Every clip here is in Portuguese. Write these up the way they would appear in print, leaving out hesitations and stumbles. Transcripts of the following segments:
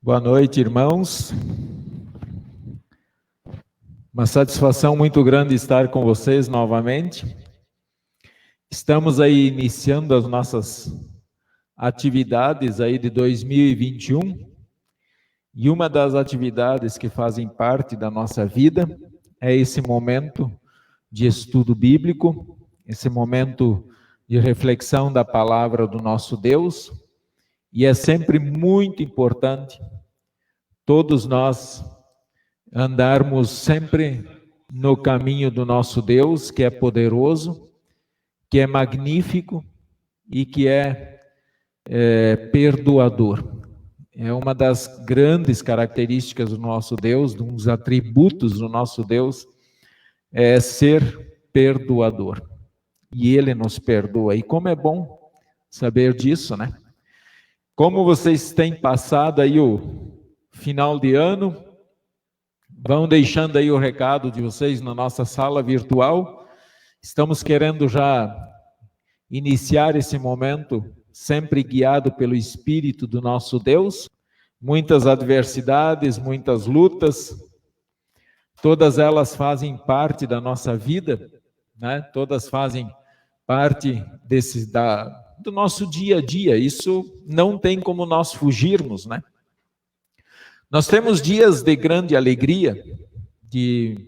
Boa noite, irmãos. Uma satisfação muito grande estar com vocês novamente. Estamos aí iniciando as nossas atividades aí de 2021 e uma das atividades que fazem parte da nossa vida é esse momento de estudo bíblico, esse momento de reflexão da palavra do nosso Deus. E é sempre muito importante todos nós andarmos sempre no caminho do nosso Deus, que é poderoso, que é magnífico e que é perdoador. É uma das grandes características do nosso Deus, um dos atributos do nosso Deus, é ser perdoador. E Ele nos perdoa. E como é bom saber disso, né? Como vocês têm passado aí o final de ano, vão deixando aí o recado de vocês na nossa sala virtual. Estamos querendo já iniciar esse momento, sempre guiado pelo Espírito do nosso Deus. Muitas adversidades, muitas lutas, todas elas fazem parte da nossa vida, né? Todas fazem parte do nosso dia a dia. Isso não tem como nós fugirmos, né? Nós temos dias de grande alegria, de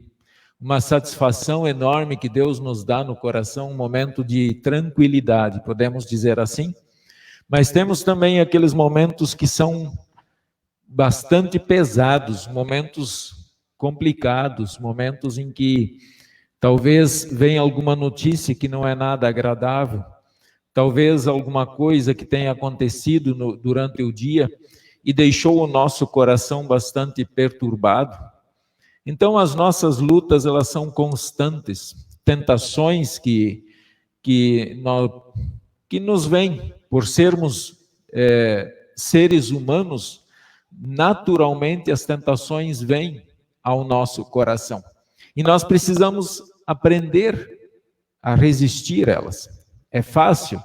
uma satisfação enorme que Deus nos dá no coração, um momento de tranquilidade, podemos dizer assim. Mas temos também aqueles momentos que são bastante pesados, momentos complicados, momentos em que talvez venha alguma notícia que não é nada agradável, talvez alguma coisa que tenha acontecido durante o dia e deixou o nosso coração bastante perturbado. Então, as nossas lutas, elas são constantes, tentações que nos vêm por sermos seres humanos. Naturalmente, as tentações vêm ao nosso coração. E nós precisamos aprender a resistir a elas. É fácil?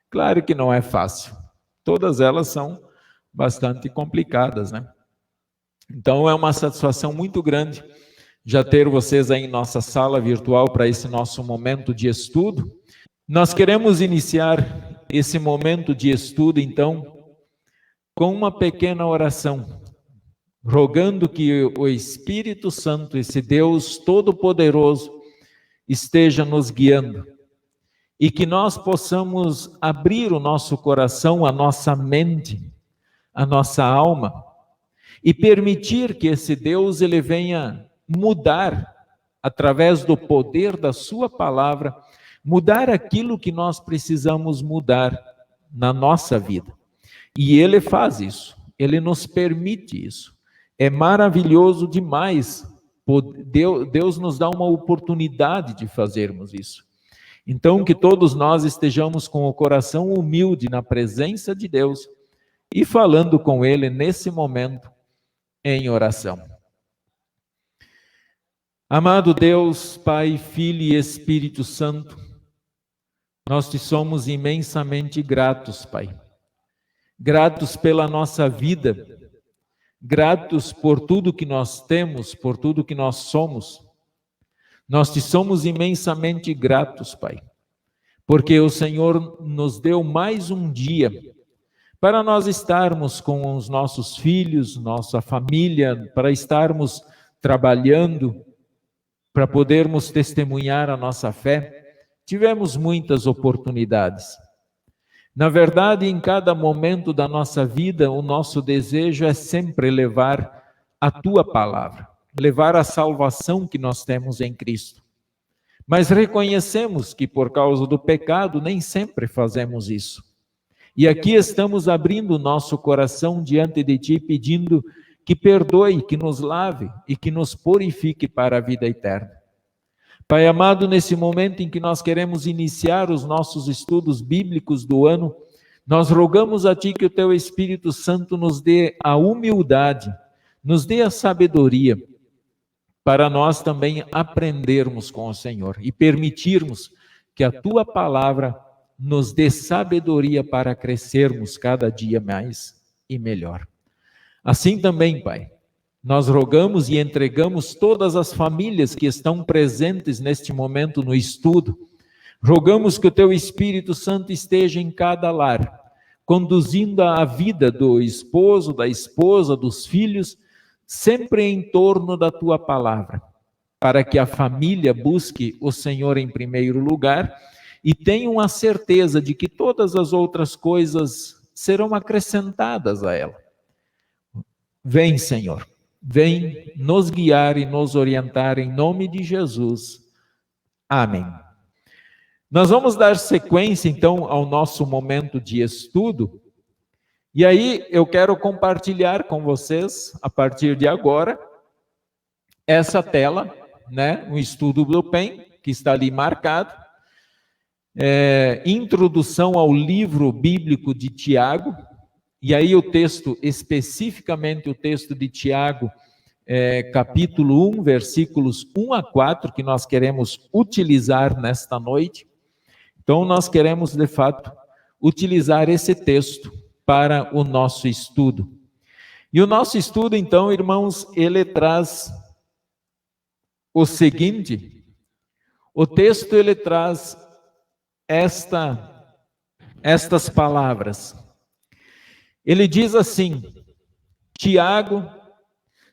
Claro que não é fácil. Todas elas são bastante complicadas, né? Então é uma satisfação muito grande já ter vocês aí em nossa sala virtual para esse nosso momento de estudo. Nós queremos iniciar esse momento de estudo, então, com uma pequena oração, rogando que o Espírito Santo, esse Deus Todo-Poderoso, esteja nos guiando e que nós possamos abrir o nosso coração, a nossa mente, a nossa alma, e permitir que esse Deus ele venha mudar, através do poder da sua palavra, mudar aquilo que nós precisamos mudar na nossa vida. E ele faz isso, ele nos permite isso. É maravilhoso demais, Deus nos dá uma oportunidade de fazermos isso. Então que todos nós estejamos com o coração humilde na presença de Deus, e falando com Ele nesse momento em oração. Amado Deus, Pai, Filho e Espírito Santo, nós te somos imensamente gratos, Pai. Gratos pela nossa vida, gratos por tudo que nós temos, por tudo que nós somos. Nós te somos imensamente gratos, Pai, porque o Senhor nos deu mais um dia para nós estarmos com os nossos filhos, nossa família, para estarmos trabalhando, para podermos testemunhar a nossa fé. Tivemos muitas oportunidades. Na verdade, em cada momento da nossa vida, o nosso desejo é sempre levar a Tua palavra, levar a salvação que nós temos em Cristo. Mas reconhecemos que por causa do pecado nem sempre fazemos isso. E aqui estamos abrindo o nosso coração diante de Ti, pedindo que perdoe, que nos lave e que nos purifique para a vida eterna. Pai amado, nesse momento em que nós queremos iniciar os nossos estudos bíblicos do ano, nós rogamos a Ti que o Teu Espírito Santo nos dê a humildade, nos dê a sabedoria, para nós também aprendermos com o Senhor e permitirmos que a Tua palavra nos dê sabedoria para crescermos cada dia mais e melhor. Assim também, Pai, nós rogamos e entregamos todas as famílias que estão presentes neste momento no estudo. Rogamos que o Teu Espírito Santo esteja em cada lar, conduzindo a vida do esposo, da esposa, dos filhos, sempre em torno da Tua palavra, para que a família busque o Senhor em primeiro lugar e tenham a certeza de que todas as outras coisas serão acrescentadas a ela. Vem, Senhor, vem nos guiar e nos orientar em nome de Jesus. Amém. Nós vamos dar sequência, então, ao nosso momento de estudo. E aí eu quero compartilhar com vocês, a partir de agora, essa tela, né? Um estudo do PEN, que está ali marcado. Introdução ao livro bíblico de Tiago. E aí o texto, especificamente o texto de Tiago, capítulo 1, versículos 1 a 4, que nós queremos utilizar nesta noite. Então, nós queremos, de fato, utilizar esse texto para o nosso estudo. E o nosso estudo, então, irmãos, ele traz o seguinte: o texto, ele traz estas palavras. Ele diz assim: Tiago,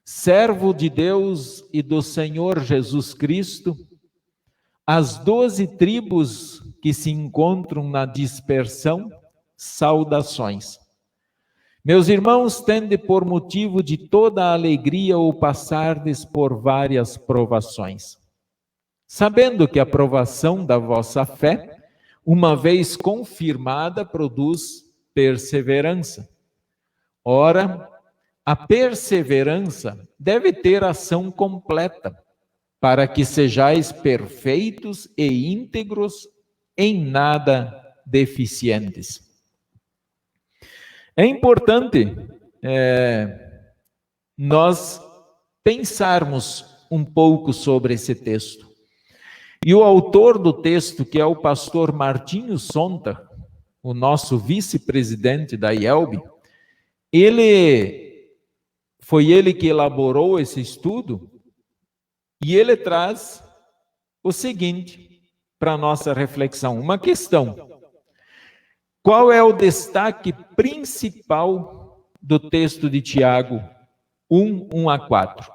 servo de Deus e do Senhor Jesus Cristo, as 12 tribos que se encontram na dispersão, saudações. Meus irmãos, tende por motivo de toda a alegria o passardes por várias provações, sabendo que a provação da vossa fé, uma vez confirmada, produz perseverança. Ora, a perseverança deve ter ação completa, para que sejais perfeitos e íntegros, em nada deficientes. É importante nós pensarmos um pouco sobre esse texto. E o autor do texto, que é o pastor Martinho Sonta, o nosso vice-presidente da IELB, foi ele que elaborou esse estudo, e ele traz o seguinte para a nossa reflexão, uma questão: qual é o destaque principal do texto de Tiago 1 a 4?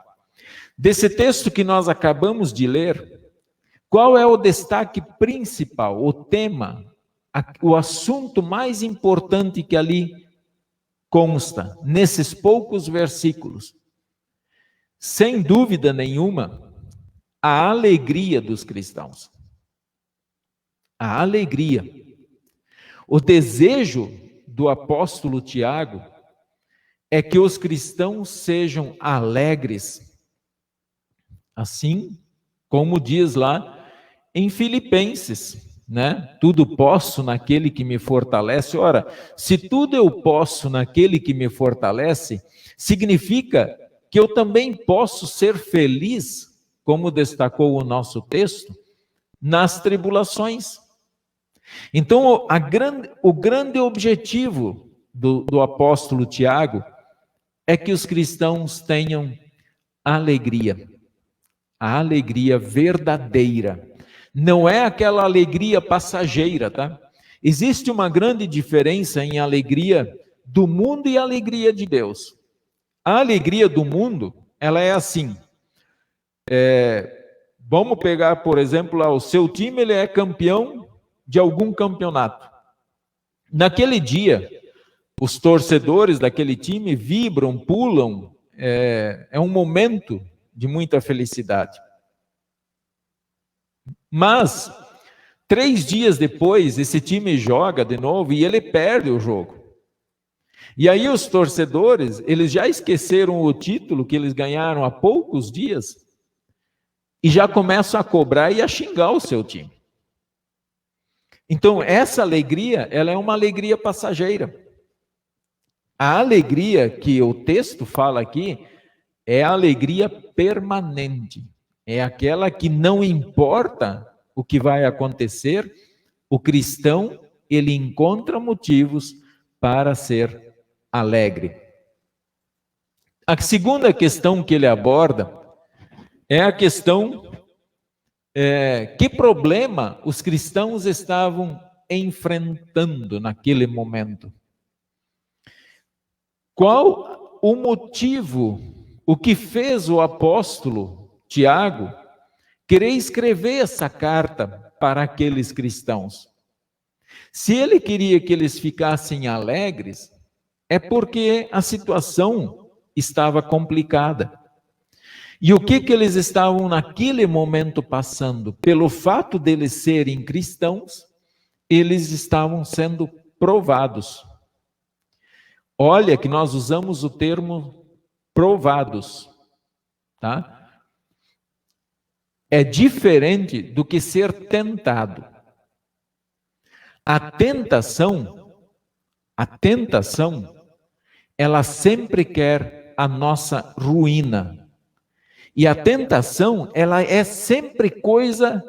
Desse texto que nós acabamos de ler, qual é o destaque principal, o tema, o assunto mais importante que ali consta, nesses poucos versículos? Sem dúvida nenhuma, a alegria dos cristãos. A alegria. O desejo do apóstolo Tiago é que os cristãos sejam alegres, assim como diz lá em Filipenses, né? Tudo posso naquele que me fortalece. Ora, se tudo eu posso naquele que me fortalece, significa que eu também posso ser feliz, como destacou o nosso texto, nas tribulações. Então, o grande objetivo do apóstolo Tiago é que os cristãos tenham alegria, a alegria verdadeira. Não é aquela alegria passageira, tá? Existe uma grande diferença em alegria do mundo e alegria de Deus. A alegria do mundo, ela é assim. Vamos pegar, por exemplo, lá, o seu time, ele é campeão de algum campeonato. Naquele dia, os torcedores daquele time vibram, pulam, é um momento de muita felicidade. Mas, 3 dias depois, esse time joga de novo e ele perde o jogo. E aí os torcedores, eles já esqueceram o título que eles ganharam há poucos dias e já começam a cobrar e a xingar o seu time. Então, essa alegria, ela é uma alegria passageira. A alegria que o texto fala aqui é a alegria permanente. É aquela que não importa o que vai acontecer, o cristão, ele encontra motivos para ser alegre. A segunda questão que ele aborda é a questão que problema os cristãos estavam enfrentando naquele momento. Qual o motivo, o que fez o apóstolo Tiago querer escrever essa carta para aqueles cristãos? Se ele queria que eles ficassem alegres, é porque a situação estava complicada. E o que eles estavam naquele momento passando? Pelo fato deles serem cristãos, eles estavam sendo provados. Olha que nós usamos o termo provados, tá? É diferente do que ser tentado. A tentação, ela sempre quer a nossa ruína. E a tentação, ela é sempre coisa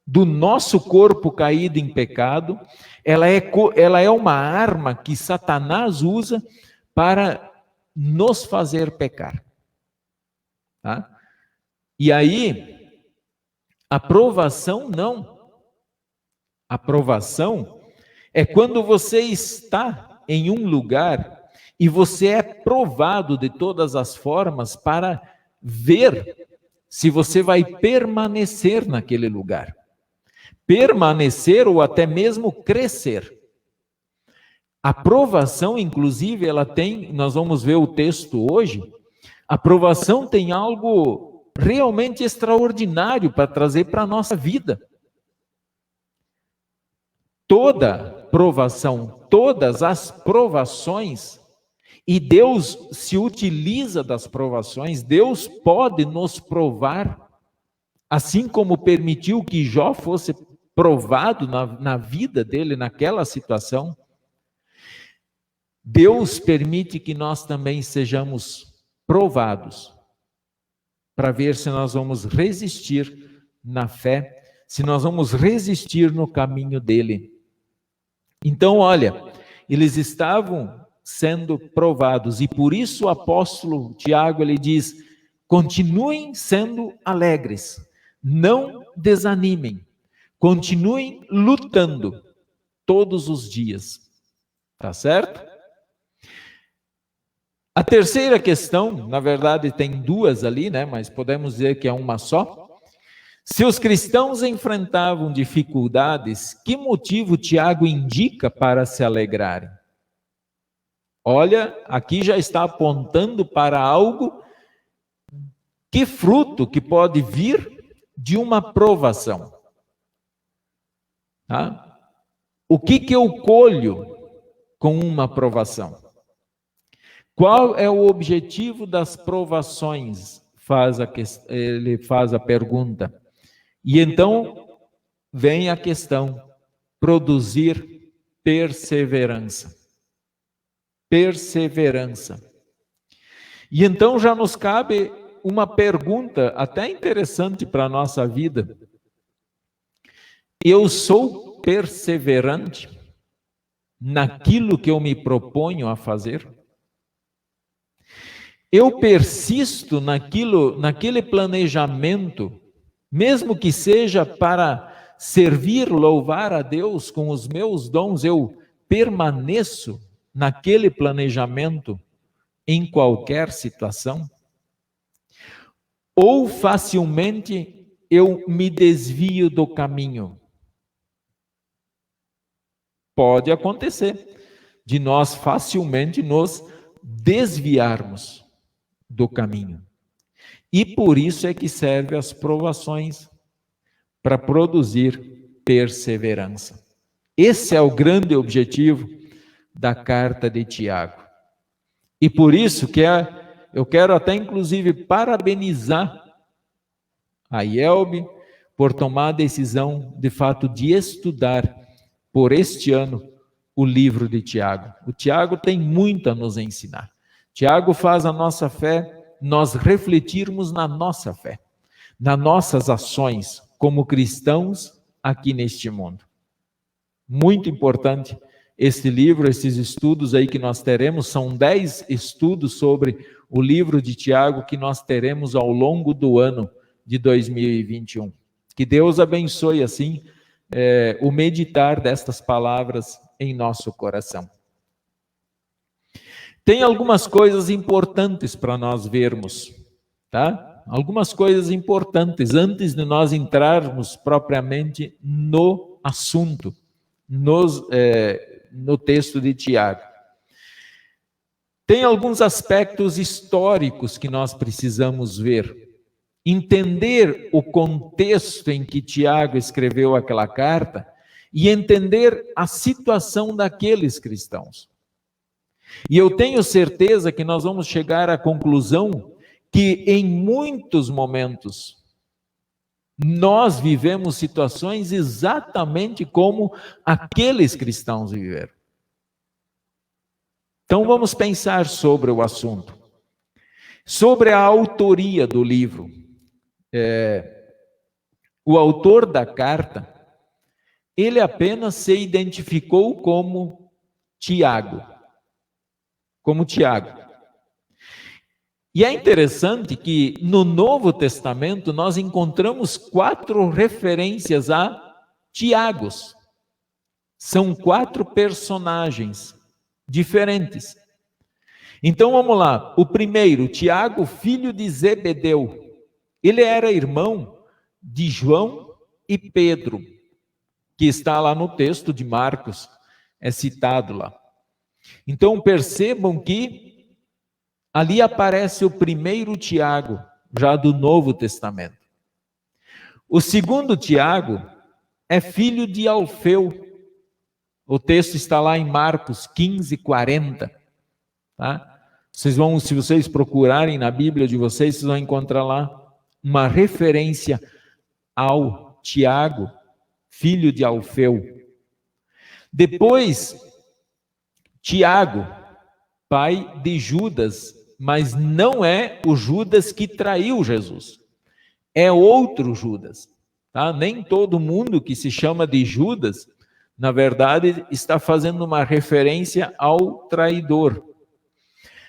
do nosso corpo caído em pecado. Ela é uma arma que Satanás usa para nos fazer pecar. Tá? E aí, a provação não. A provação é quando você está em um lugar e você é provado de todas as formas para ver se você vai permanecer naquele lugar. Permanecer ou até mesmo crescer. A provação, inclusive, ela tem, nós vamos ver o texto hoje, a provação tem algo realmente extraordinário para trazer para a nossa vida. Toda provação, todas as provações, e Deus se utiliza das provações, Deus pode nos provar, assim como permitiu que Jó fosse provado na vida dele, naquela situação. Deus permite que nós também sejamos provados, para ver se nós vamos resistir na fé, se nós vamos resistir no caminho dele. Então, olha, eles estavam sendo provados, e por isso o apóstolo Tiago, ele diz, continuem sendo alegres, não desanimem, continuem lutando todos os dias, tá certo? A terceira questão, na verdade tem duas ali, né, mas podemos dizer que é uma só. Se os cristãos enfrentavam dificuldades, que motivo Tiago indica para se alegrarem? Olha, aqui já está apontando para algo, que fruto que pode vir de uma provação. Tá? O que eu colho com uma provação? Qual é o objetivo das provações? Ele faz a pergunta. E então vem a questão, produzir perseverança. Perseverança. E então já nos cabe uma pergunta até interessante para a nossa vida. Eu sou perseverante naquilo que eu me proponho a fazer? Eu persisto naquele planejamento, mesmo que seja para servir, louvar a Deus com os meus dons, eu permaneço naquele planejamento em qualquer situação? Ou facilmente eu me desvio do caminho? Pode acontecer de nós facilmente nos desviarmos do caminho. E por isso é que servem as provações, para produzir perseverança. Esse é o grande objetivo da carta de Tiago. E por isso que eu quero até inclusive parabenizar a Yelbe por tomar a decisão de fato de estudar por este ano o livro de Tiago. O Tiago tem muito a nos ensinar. Tiago faz a nossa fé, nós refletirmos na nossa fé, nas nossas ações como cristãos aqui neste mundo. Muito importante este livro, esses estudos aí que nós teremos, são 10 estudos sobre o livro de Tiago que nós teremos ao longo do ano de 2021. Que Deus abençoe, assim, o meditar destas palavras em nosso coração. Tem algumas coisas importantes para nós vermos, tá? Algumas coisas importantes antes de nós entrarmos propriamente no assunto, no texto de Tiago. Tem alguns aspectos históricos que nós precisamos ver. Entender o contexto em que Tiago escreveu aquela carta e entender a situação daqueles cristãos. E eu tenho certeza que nós vamos chegar à conclusão que em muitos momentos nós vivemos situações exatamente como aqueles cristãos viveram. Então vamos pensar sobre o assunto. Sobre a autoria do livro. O autor da carta, ele apenas se identificou como Tiago. E é interessante que no Novo Testamento nós encontramos 4 referências a Tiagos. São 4 personagens diferentes. Então vamos lá. O primeiro, Tiago, filho de Zebedeu. Ele era irmão de João e Pedro, que está lá no texto de Marcos, é citado lá. Então percebam que ali aparece o primeiro Tiago, já do Novo Testamento. O segundo Tiago é filho de Alfeu. O texto está lá em Marcos 15:40. Tá? Se vocês procurarem na Bíblia de vocês vão encontrar lá uma referência ao Tiago, filho de Alfeu. Depois, Tiago, pai de Judas, mas não é o Judas que traiu Jesus. É outro Judas. Tá? Nem todo mundo que se chama de Judas, na verdade, está fazendo uma referência ao traidor.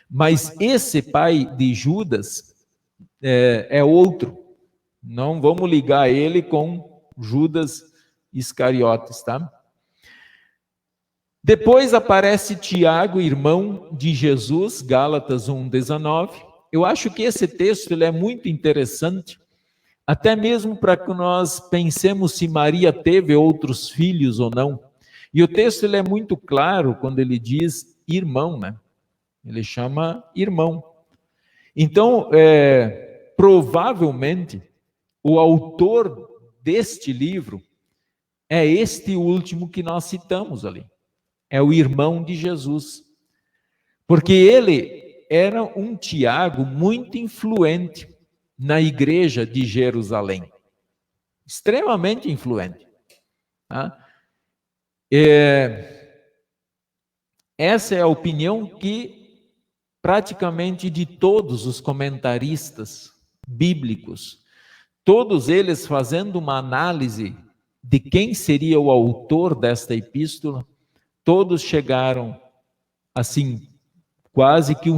Mas esse pai de Judas é outro. Não vamos ligar ele com Judas Iscariotes, tá? Depois aparece Tiago, irmão de Jesus, Gálatas 1:19. Eu acho que esse texto ele é muito interessante, até mesmo para que nós pensemos se Maria teve outros filhos ou não. E o texto ele é muito claro quando ele diz irmão, né? Ele chama irmão. Então, provavelmente, o autor deste livro é este último que nós citamos ali. É o irmão de Jesus. Porque ele era um Tiago muito influente na igreja de Jerusalém. Extremamente influente. Tá? Essa é a opinião que praticamente de todos os comentaristas bíblicos, todos eles fazendo uma análise de quem seria o autor desta epístola, todos chegaram, assim, quase que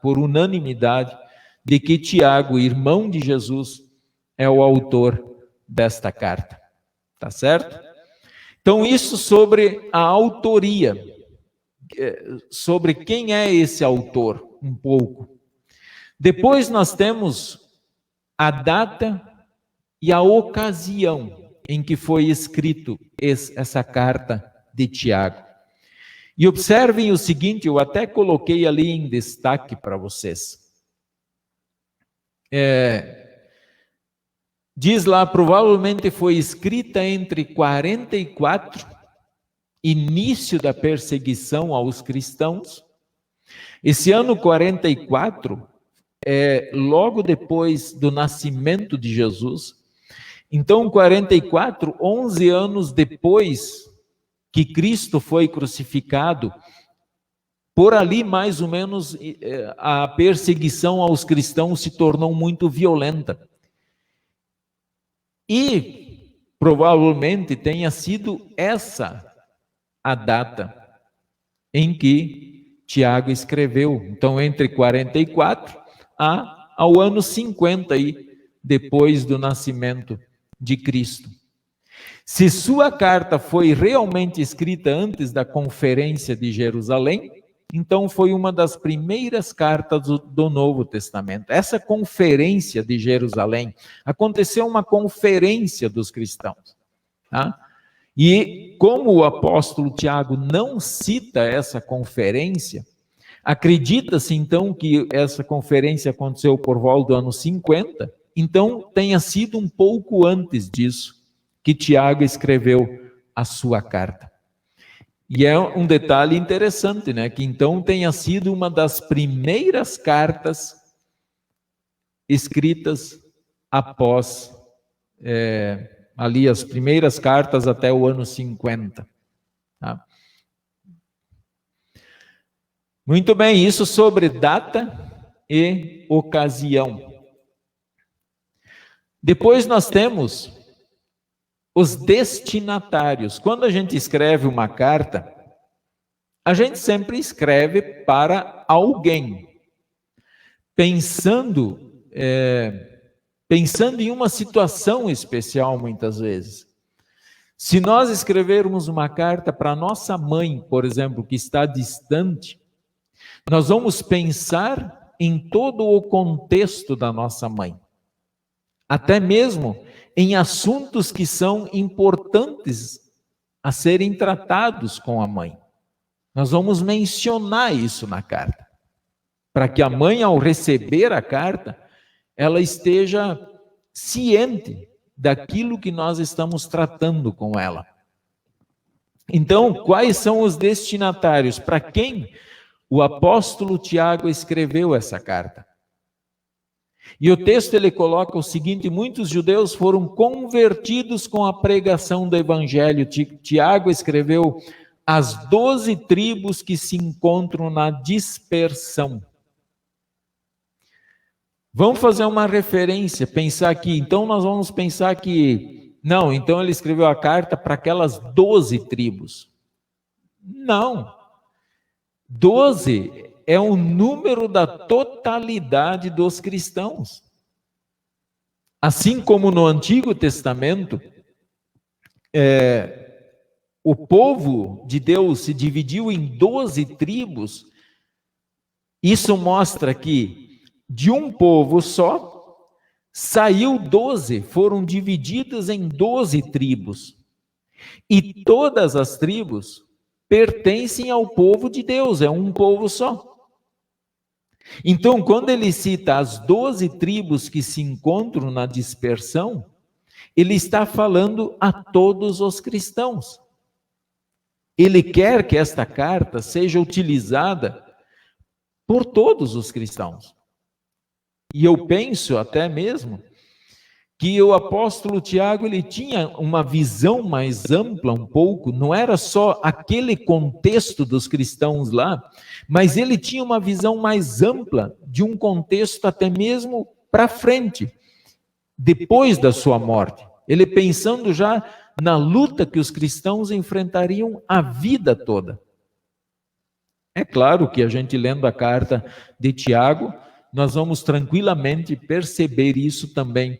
por unanimidade, de que Tiago, irmão de Jesus, é o autor desta carta. Tá certo? Então, isso sobre a autoria. Sobre quem é esse autor, um pouco. Depois nós temos a data e a ocasião em que foi escrito essa carta de Tiago. E observem o seguinte, eu até coloquei ali em destaque para vocês. Diz lá, provavelmente foi escrita entre 44, início da perseguição aos cristãos. Esse ano 44 é logo depois do nascimento de Jesus. Então, 44, 11 anos depois que Cristo foi crucificado, por ali mais ou menos a perseguição aos cristãos se tornou muito violenta. E provavelmente tenha sido essa a data em que Tiago escreveu. Então, entre 44 ao ano 50, aí, depois do nascimento de Cristo. Se sua carta foi realmente escrita antes da Conferência de Jerusalém, então foi uma das primeiras cartas do Novo Testamento. Essa Conferência de Jerusalém, aconteceu uma conferência dos cristãos. Tá? E como o apóstolo Tiago não cita essa conferência, acredita-se então que essa conferência aconteceu por volta do ano 50, então tenha sido um pouco antes disso que Tiago escreveu a sua carta. E é um detalhe interessante, né? Que então tenha sido uma das primeiras cartas escritas após, ali as primeiras cartas até o ano 50. Tá? Muito bem, isso sobre data e ocasião. Depois nós temos os destinatários. Quando a gente escreve uma carta, a gente sempre escreve para alguém, pensando em uma situação especial muitas vezes. Se nós escrevermos uma carta para nossa mãe, por exemplo, que está distante, nós vamos pensar em todo o contexto da nossa mãe, até mesmo em assuntos que são importantes a serem tratados com a mãe. Nós vamos mencionar isso na carta, para que a mãe, ao receber a carta, ela esteja ciente daquilo que nós estamos tratando com ela. Então, quais são os destinatários? Para quem o apóstolo Tiago escreveu essa carta? E o texto ele coloca o seguinte: muitos judeus foram convertidos com a pregação do evangelho. Tiago escreveu as 12 tribos que se encontram na dispersão. Vamos fazer uma referência, pensar aqui. Então nós vamos pensar que, não, então ele escreveu a carta para aquelas 12 tribos. Não. 12 é o número da totalidade dos cristãos. Assim como no Antigo Testamento, o povo de Deus se dividiu em 12 tribos, isso mostra que de um povo só, saiu 12, foram divididas em 12 tribos. E todas as tribos pertencem ao povo de Deus, é um povo só. Então, quando ele cita as 12 tribos que se encontram na dispersão, ele está falando a todos os cristãos. Ele quer que esta carta seja utilizada por todos os cristãos. E eu penso até mesmo que o apóstolo Tiago ele tinha uma visão mais ampla um pouco, não era só aquele contexto dos cristãos lá, mas ele tinha uma visão mais ampla de um contexto até mesmo para frente, depois da sua morte. Ele pensando já na luta que os cristãos enfrentariam a vida toda. É claro que a gente lendo a carta de Tiago, nós vamos tranquilamente perceber isso também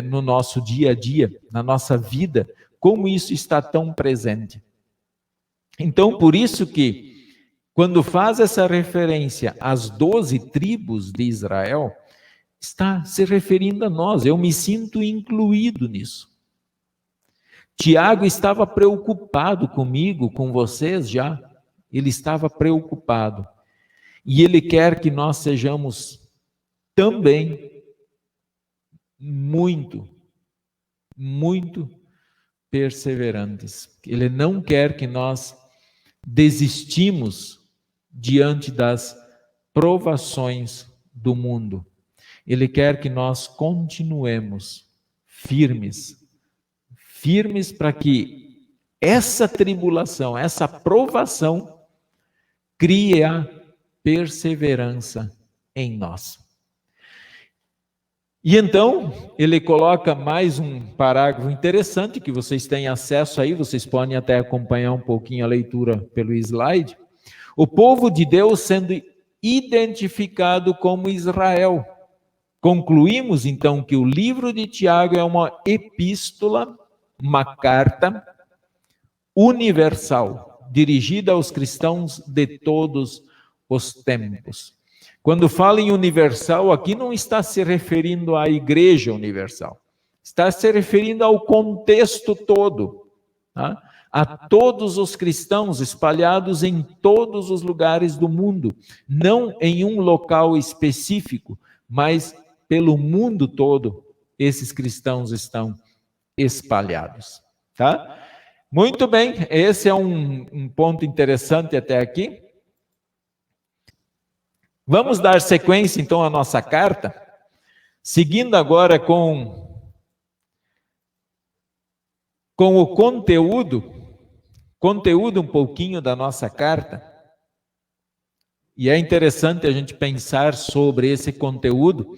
no nosso dia a dia, na nossa vida, como isso está tão presente. Então, por isso que, quando faz essa referência às 12 tribos de Israel, está se referindo a nós, eu me sinto incluído nisso. Tiago estava preocupado comigo, com vocês já, ele estava preocupado. E ele quer que nós sejamos também muito perseverantes. Ele não quer que nós desistimos diante das provações do mundo. Ele quer que nós continuemos firmes para que essa tribulação, essa provação, crie a perseverança em nós. E então, ele coloca mais um parágrafo interessante, que vocês têm acesso aí, vocês podem até acompanhar um pouquinho a leitura pelo slide. O povo de Deus sendo identificado como Israel. Concluímos, então, que o livro de Tiago é uma epístola, uma carta universal, dirigida aos cristãos de todos os tempos. Quando fala em universal, aqui não está se referindo à igreja universal, está se referindo ao contexto todo, tá? A todos os cristãos espalhados em todos os lugares do mundo, não em um local específico, mas pelo mundo todo, esses cristãos estão espalhados, tá? Muito bem, esse é um ponto interessante até aqui. Vamos dar sequência, então, à nossa carta, seguindo agora com o conteúdo um pouquinho da nossa carta. E é interessante a gente pensar sobre esse conteúdo.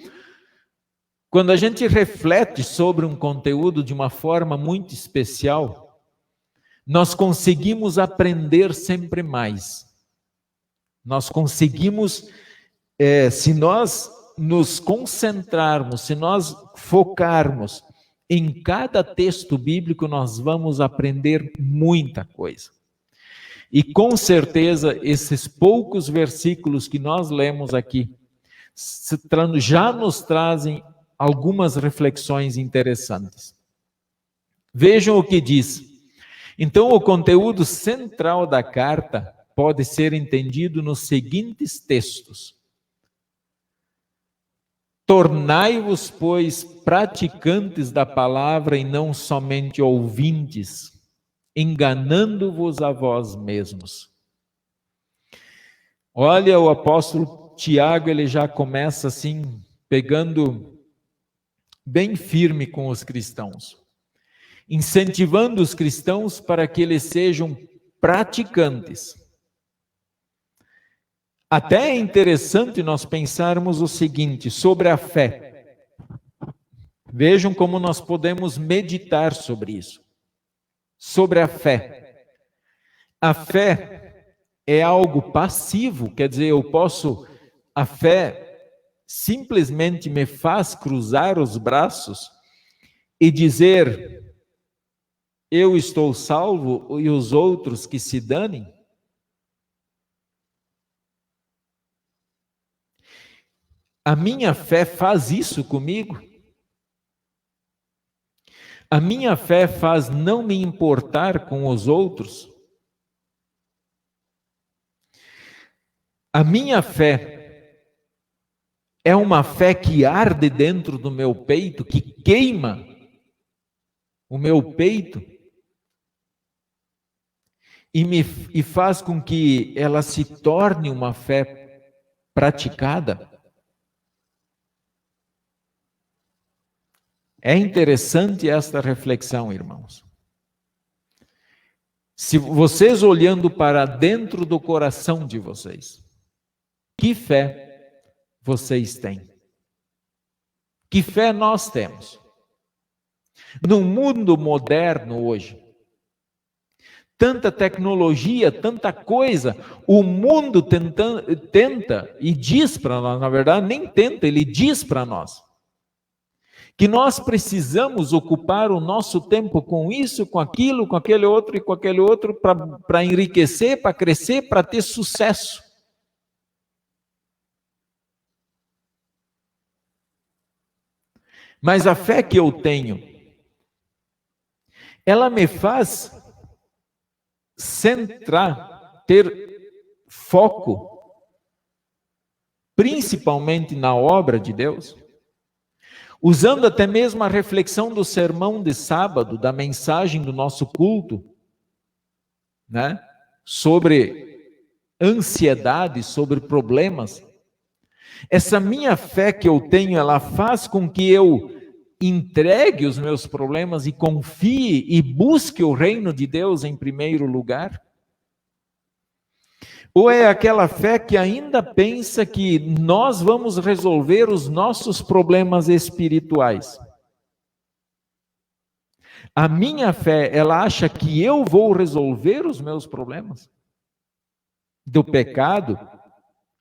Quando a gente reflete sobre um conteúdo de uma forma muito especial, nós conseguimos aprender sempre mais. Nós conseguimos, se nós nos concentrarmos, se nós focarmos em cada texto bíblico, nós vamos aprender muita coisa. E com certeza, esses poucos versículos que nós lemos aqui, já nos trazem algumas reflexões interessantes. Vejam o que diz. Então, o conteúdo central da carta pode ser entendido nos seguintes textos. Tornai-vos, pois, praticantes da palavra e não somente ouvintes, enganando-vos a vós mesmos. Olha, o apóstolo Tiago, ele já começa assim, pegando bem firme com os cristãos, incentivando os cristãos para que eles sejam praticantes. Até é interessante nós pensarmos o seguinte, sobre a fé. Vejam como nós podemos meditar sobre isso. Sobre a fé. A fé é algo passivo, quer dizer, a fé simplesmente me faz cruzar os braços e dizer, eu estou salvo e os outros que se danem? A minha fé faz isso comigo? A minha fé faz não me importar com os outros? A minha fé é uma fé que arde dentro do meu peito, que queima o meu peito e faz com que ela se torne uma fé praticada? É interessante esta reflexão, irmãos. Se vocês olhando para dentro do coração de vocês, que fé vocês têm? Que fé nós temos? No mundo moderno hoje, tanta tecnologia, tanta coisa, o mundo tenta e diz para nós, na verdade nem tenta, ele diz para nós, que nós precisamos ocupar o nosso tempo com isso, com aquilo, com aquele outro e com aquele outro, para enriquecer, para crescer, para ter sucesso. Mas a fé que eu tenho, ela me faz centrar, ter foco, principalmente na obra de Deus, usando até mesmo a reflexão do sermão de sábado, da mensagem do nosso culto, né? Sobre ansiedade, sobre problemas. Essa minha fé que eu tenho, ela faz com que eu entregue os meus problemas e confie e busque o reino de Deus em primeiro lugar? Ou é aquela fé que ainda pensa que nós vamos resolver os nossos problemas espirituais? A minha fé, ela acha que eu vou resolver os meus problemas? do pecado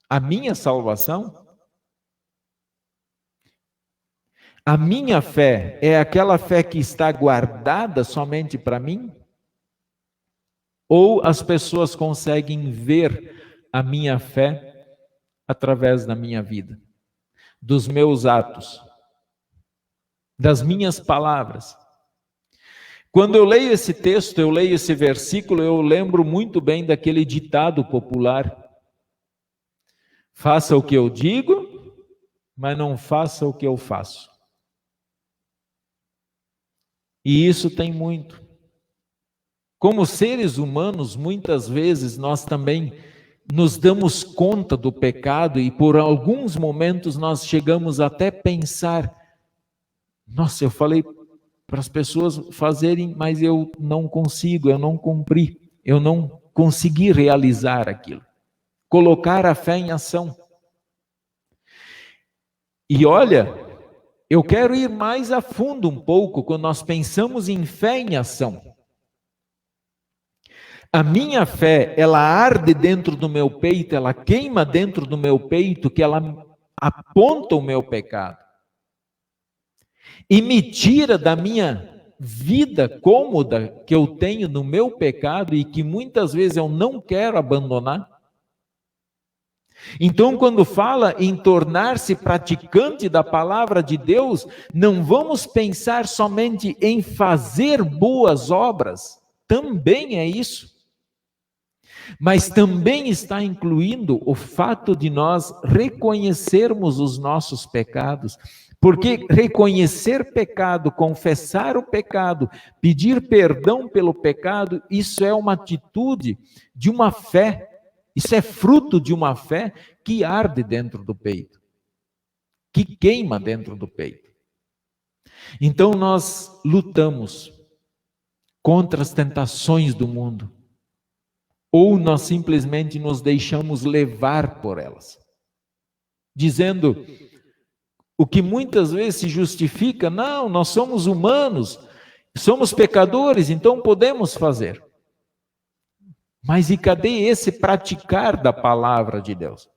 a minha salvação? A minha fé é aquela fé que está guardada somente para mim? Ou as pessoas conseguem ver a minha fé através da minha vida, dos meus atos, das minhas palavras? Quando eu leio esse texto, eu leio esse versículo, eu lembro muito bem daquele ditado popular: faça o que eu digo, mas não faça o que eu faço. E isso tem muito. Como seres humanos, muitas vezes nós também nos damos conta do pecado e por alguns momentos nós chegamos até pensar: nossa, eu falei para as pessoas fazerem, mas eu não consigo, eu não cumpri, eu não consegui realizar aquilo. Colocar a fé em ação. E olha, eu quero ir mais a fundo um pouco quando nós pensamos em fé em ação. A minha fé, ela arde dentro do meu peito, ela queima dentro do meu peito, que ela aponta o meu pecado. E me tira da minha vida cômoda que eu tenho no meu pecado e que muitas vezes eu não quero abandonar. Então, quando fala em tornar-se praticante da palavra de Deus, não vamos pensar somente em fazer boas obras, também é isso. Mas também está incluindo o fato de nós reconhecermos os nossos pecados, porque reconhecer pecado, confessar o pecado, pedir perdão pelo pecado, isso é uma atitude de uma fé, isso é fruto de uma fé que arde dentro do peito, que queima dentro do peito. Então nós lutamos contra as tentações do mundo, ou nós simplesmente nos deixamos levar por elas, dizendo o que muitas vezes se justifica: não, nós somos humanos, somos pecadores, então podemos fazer. Mas e cadê esse praticar da palavra de Deus?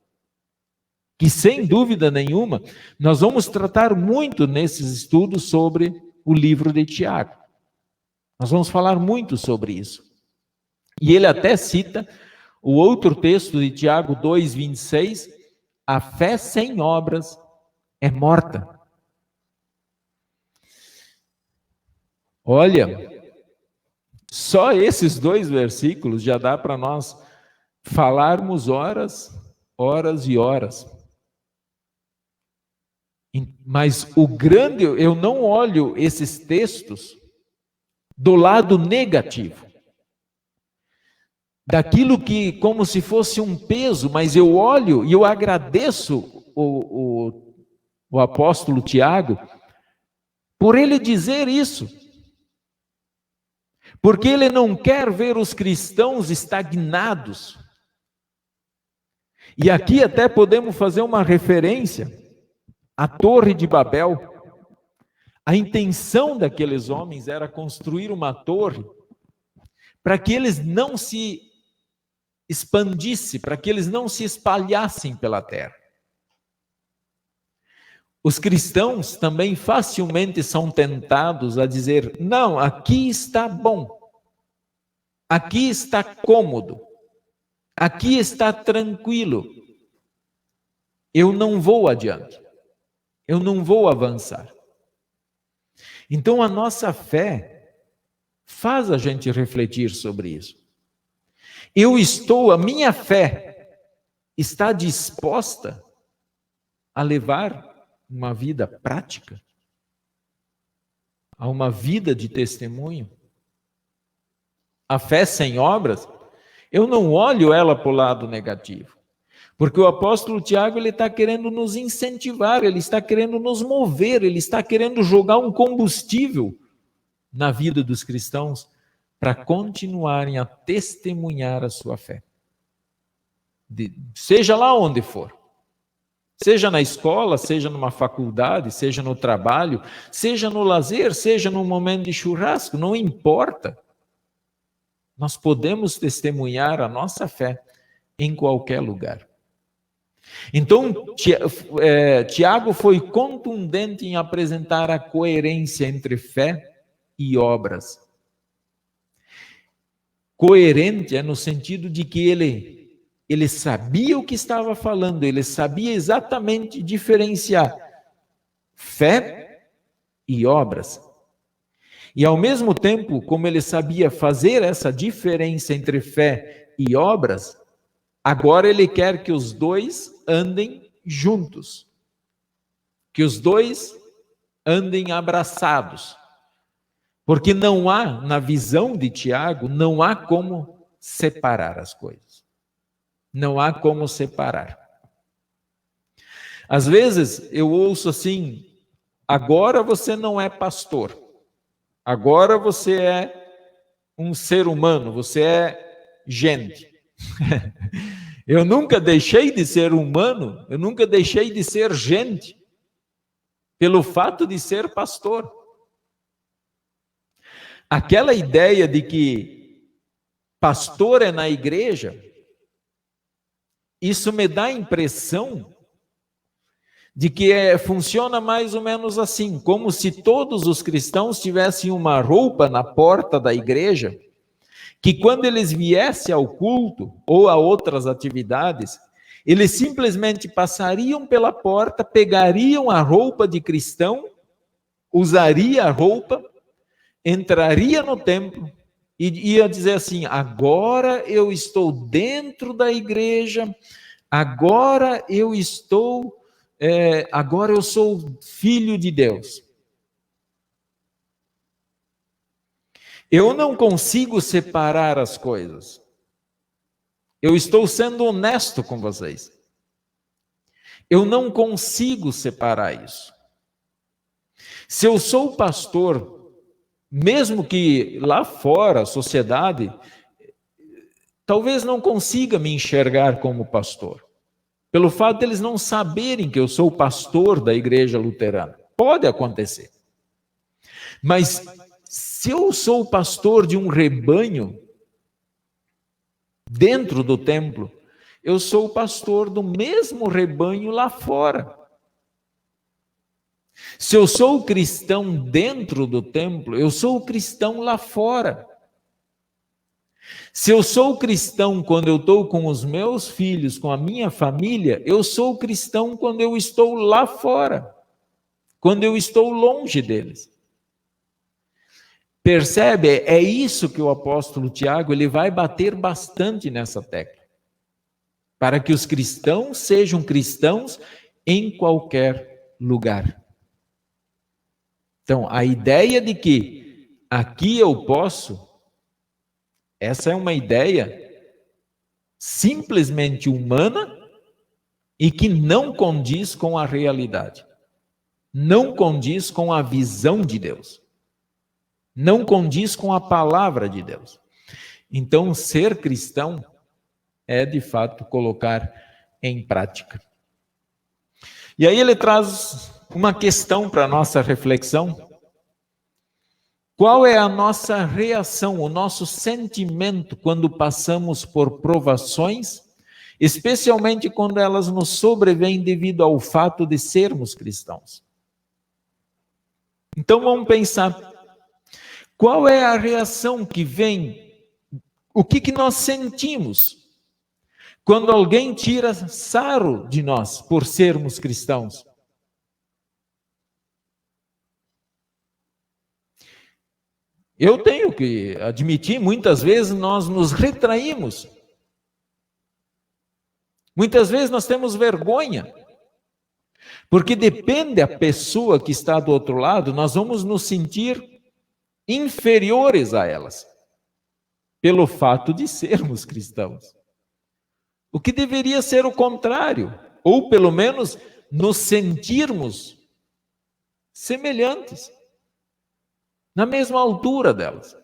Que sem dúvida nenhuma, nós vamos tratar muito nesses estudos sobre o livro de Tiago. Nós vamos falar muito sobre isso. E ele até cita o outro texto de Tiago 2:26, a fé sem obras é morta. Olha, só esses 2 versículos já dá para nós falarmos horas, horas e horas. Mas o grande, eu não olho esses textos do lado negativo, daquilo que como se fosse um peso, mas eu olho e eu agradeço o apóstolo Tiago por ele dizer isso, porque ele não quer ver os cristãos estagnados. E aqui até podemos fazer uma referência à Torre de Babel. A intenção daqueles homens era construir uma torre para que eles não se expandissem, para que eles não se espalhassem pela terra. Os cristãos também facilmente são tentados a dizer: não, aqui está bom, aqui está cômodo, aqui está tranquilo, eu não vou adiante, eu não vou avançar. Então a nossa fé faz a gente refletir sobre isso. A minha fé está disposta a levar uma vida prática, a uma vida de testemunho. A fé sem obras, eu não olho ela para o lado negativo, porque o apóstolo Tiago ele está querendo nos incentivar, ele está querendo nos mover, ele está querendo jogar um combustível na vida dos cristãos para continuarem a testemunhar a sua fé. Seja lá onde for. Seja na escola, seja numa faculdade, seja no trabalho, seja no lazer, seja num momento de churrasco, não importa. Nós podemos testemunhar a nossa fé em qualquer lugar. Então, Tiago foi contundente em apresentar a coerência entre fé e obras. Coerente é no sentido de que ele sabia o que estava falando, ele sabia exatamente diferenciar fé e obras. E ao mesmo tempo, como ele sabia fazer essa diferença entre fé e obras, agora ele quer que os dois andem juntos, que os dois andem abraçados. Porque não há, na visão de Tiago, não há como separar as coisas. Não há como separar. Às vezes eu ouço assim, agora você não é pastor. Agora você é um ser humano, você é gente. Eu nunca deixei de ser humano, eu nunca deixei de ser gente, pelo fato de ser pastor. Aquela ideia de que pastor é na igreja, isso me dá a impressão de que funciona mais ou menos assim, como se todos os cristãos tivessem uma roupa na porta da igreja, que quando eles viessem ao culto ou a outras atividades, eles simplesmente passariam pela porta, pegariam a roupa de cristão, usaria a roupa, entraria no templo e ia dizer assim, agora eu estou dentro da igreja, agora eu sou filho de Deus. Eu não consigo separar as coisas. Eu estou sendo honesto com vocês. Eu não consigo separar isso. Se eu sou pastor, mesmo que lá fora a sociedade talvez não consiga me enxergar como pastor, pelo fato de eles não saberem que eu sou pastor da igreja luterana. Pode acontecer. Mas se eu sou pastor de um rebanho dentro do templo, eu sou pastor do mesmo rebanho lá fora. Se eu sou cristão dentro do templo, eu sou cristão lá fora. Se eu sou cristão quando eu estou com os meus filhos, com a minha família, eu sou cristão quando eu estou lá fora, quando eu estou longe deles. Percebe? É isso que o apóstolo Tiago, ele vai bater bastante nessa tecla. Para que os cristãos sejam cristãos em qualquer lugar. Então, a ideia de que aqui eu posso, essa é uma ideia simplesmente humana e que não condiz com a realidade. Não condiz com a visão de Deus. Não condiz com a palavra de Deus. Então, ser cristão é, de fato, colocar em prática. E aí ele traz uma questão para a nossa reflexão. Qual é a nossa reação, o nosso sentimento quando passamos por provações, especialmente quando elas nos sobrevêm devido ao fato de sermos cristãos? Então vamos pensar, qual é a reação que vem, o que nós sentimos quando alguém tira sarro de nós por sermos cristãos? Eu tenho que admitir, muitas vezes nós nos retraímos. Muitas vezes nós temos vergonha. Porque depende da pessoa que está do outro lado, nós vamos nos sentir inferiores a elas. Pelo fato de sermos cristãos. O que deveria ser o contrário. Ou pelo menos nos sentirmos semelhantes. Na mesma altura delas.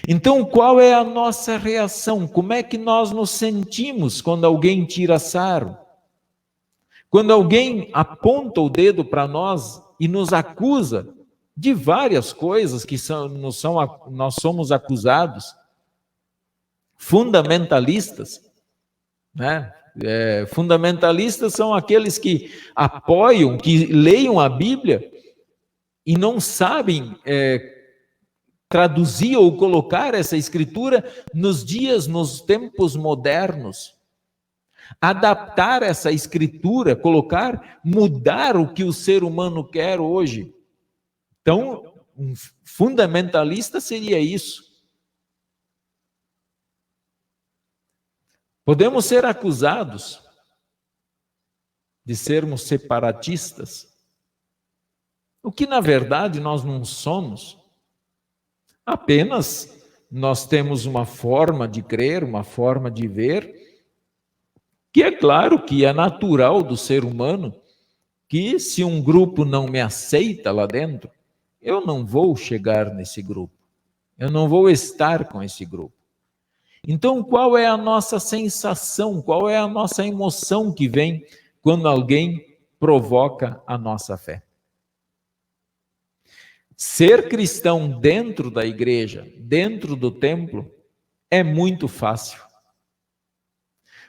Então, qual é a nossa reação? Como é que nós nos sentimos quando alguém tira sarro? Quando alguém aponta o dedo para nós e nos acusa de várias coisas que nós somos acusados. fundamentalistas, né? Fundamentalistas são aqueles que apoiam, que leiam a Bíblia e não sabem traduzir ou colocar essa escritura nos tempos modernos. Adaptar essa escritura, mudar o que o ser humano quer hoje. Então, um fundamentalista seria isso. Podemos ser acusados de sermos separatistas, o que na verdade nós não somos. Apenas nós temos uma forma de crer, uma forma de ver, que é claro que é natural do ser humano, que se um grupo não me aceita lá dentro, eu não vou chegar nesse grupo, eu não vou estar com esse grupo. Então, qual é a nossa sensação, qual é a nossa emoção que vem quando alguém provoca a nossa fé? Ser cristão dentro da igreja, dentro do templo, é muito fácil.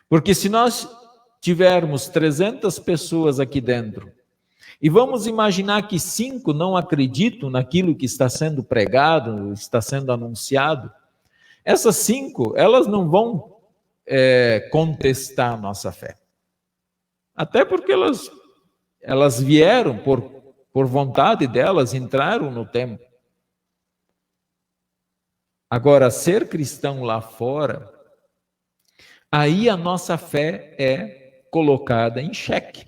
Porque se nós tivermos 300 pessoas aqui dentro, e vamos imaginar que 5 não acreditam naquilo que está sendo pregado, está sendo anunciado, essas 5, elas não vão contestar a nossa fé. Até porque elas vieram por vontade delas, entraram no templo. Agora, ser cristão lá fora, aí a nossa fé é colocada em xeque.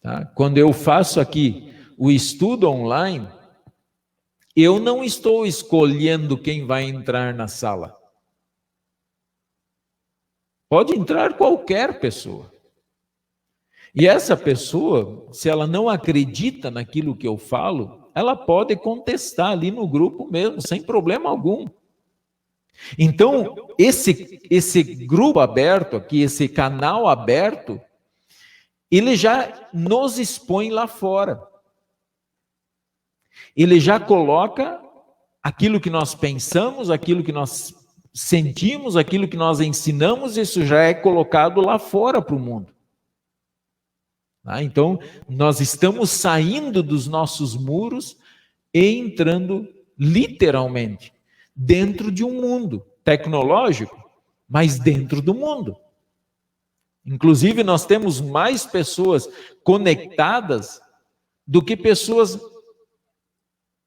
Tá? Quando eu faço aqui o estudo online, eu não estou escolhendo quem vai entrar na sala. Pode entrar qualquer pessoa. E essa pessoa, se ela não acredita naquilo que eu falo, ela pode contestar ali no grupo mesmo, sem problema algum. Então, esse grupo aberto aqui, esse canal aberto, ele já nos expõe lá fora. Ele já coloca aquilo que nós pensamos, aquilo que nós sentimos, aquilo que nós ensinamos, isso já é colocado lá fora para o mundo. Então, nós estamos saindo dos nossos muros e entrando literalmente dentro de um mundo tecnológico, mas dentro do mundo. Inclusive, nós temos mais pessoas conectadas do que pessoas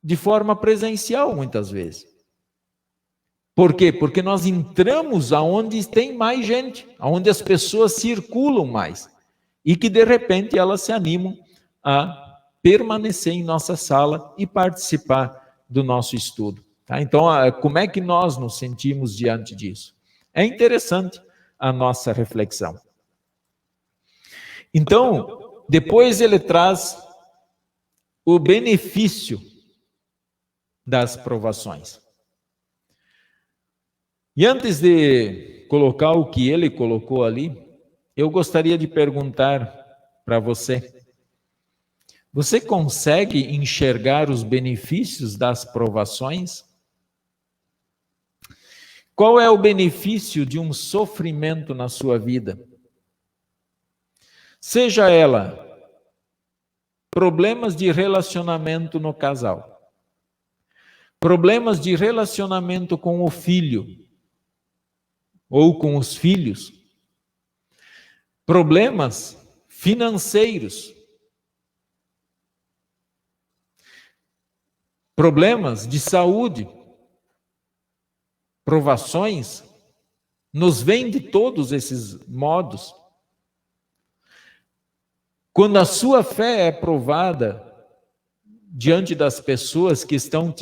de forma presencial, muitas vezes. Por quê? Porque nós entramos aonde tem mais gente, aonde as pessoas circulam mais. E que, de repente, elas se animam a permanecer em nossa sala e participar do nosso estudo. Tá? Então, como é que nós nos sentimos diante disso? É interessante a nossa reflexão. Então, depois ele traz o benefício das provações. E antes de colocar o que ele colocou ali, eu gostaria de perguntar para você: você consegue enxergar os benefícios das provações? Qual é o benefício de um sofrimento na sua vida? Seja ela problemas de relacionamento no casal, problemas de relacionamento com o filho ou com os filhos, problemas financeiros, problemas de saúde, provações, nos vêm de todos esses modos. Quando a sua fé é provada diante das pessoas que estão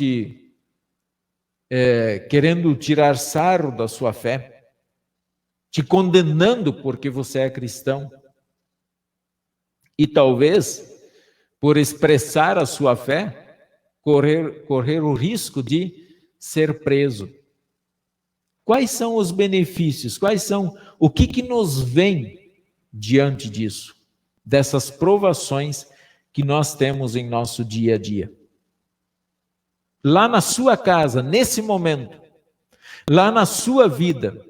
querendo tirar sarro da sua fé, te condenando porque você é cristão, e talvez, por expressar a sua fé, correr o risco de ser preso. Quais são os benefícios? O que nos vem diante disso? Dessas provações que nós temos em nosso dia a dia. Lá na sua casa, nesse momento, Lá na sua vida,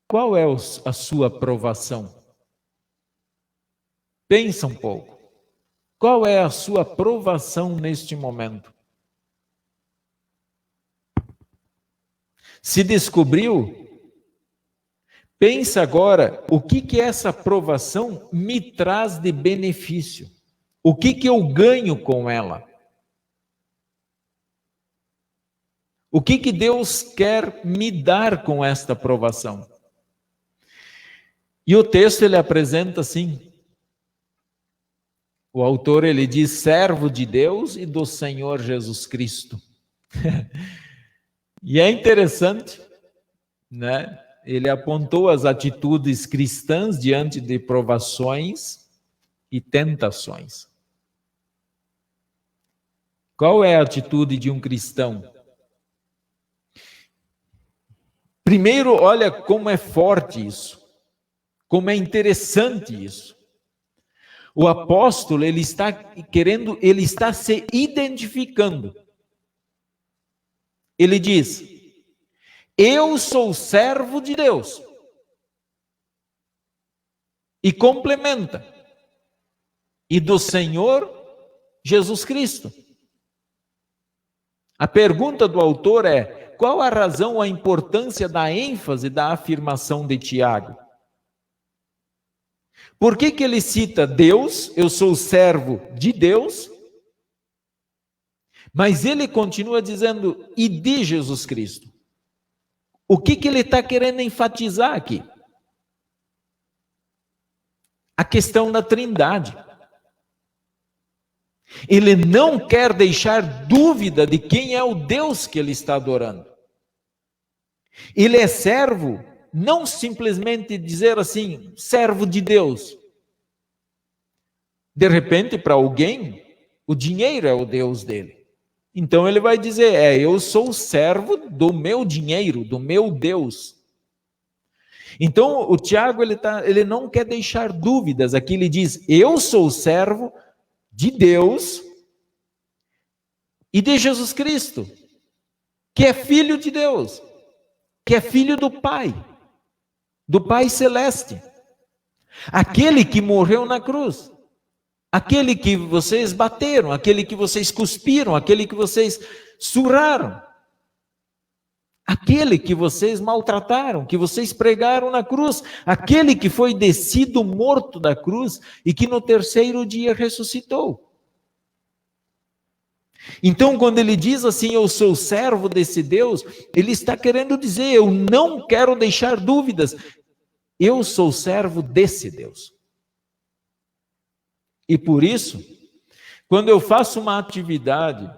qual é a sua provação? Pensa um pouco. Qual é a sua provação neste momento? Se descobriu? Pensa agora, o que essa provação me traz de benefício? O que eu ganho com ela? O que Deus quer me dar com esta provação? E o texto ele apresenta assim. O autor ele diz servo de Deus e do Senhor Jesus Cristo. E é interessante, né? Ele apontou as atitudes cristãs diante de provações e tentações. Qual é a atitude de um cristão? Primeiro, olha como é forte isso, como é interessante isso. O apóstolo, ele está se identificando. Ele diz: eu sou servo de Deus. E complementa: e do Senhor Jesus Cristo. A pergunta do autor é: qual a razão, a importância da ênfase da afirmação de Tiago? Por que ele cita Deus, eu sou servo de Deus, mas ele continua dizendo, e de Jesus Cristo? O que ele está querendo enfatizar aqui? A questão da Trindade. Ele não quer deixar dúvida de quem é o Deus que ele está adorando. Ele é servo, não simplesmente dizer assim, servo de Deus. De repente, para alguém, o dinheiro é o Deus dele. Então ele vai dizer, eu sou servo do meu dinheiro, do meu Deus. Então o Tiago, ele não quer deixar dúvidas. Aqui ele diz, eu sou servo de Deus e de Jesus Cristo, que é filho de Deus, que é filho do Pai Celeste, aquele que morreu na cruz, aquele que vocês bateram, aquele que vocês cuspiram, aquele que vocês surraram, aquele que vocês maltrataram, que vocês pregaram na cruz, aquele que foi descido morto da cruz e que no terceiro dia ressuscitou. Então, quando ele diz assim, eu sou servo desse Deus, ele está querendo dizer, eu não quero deixar dúvidas, eu sou servo desse Deus. E por isso, quando eu faço uma atividade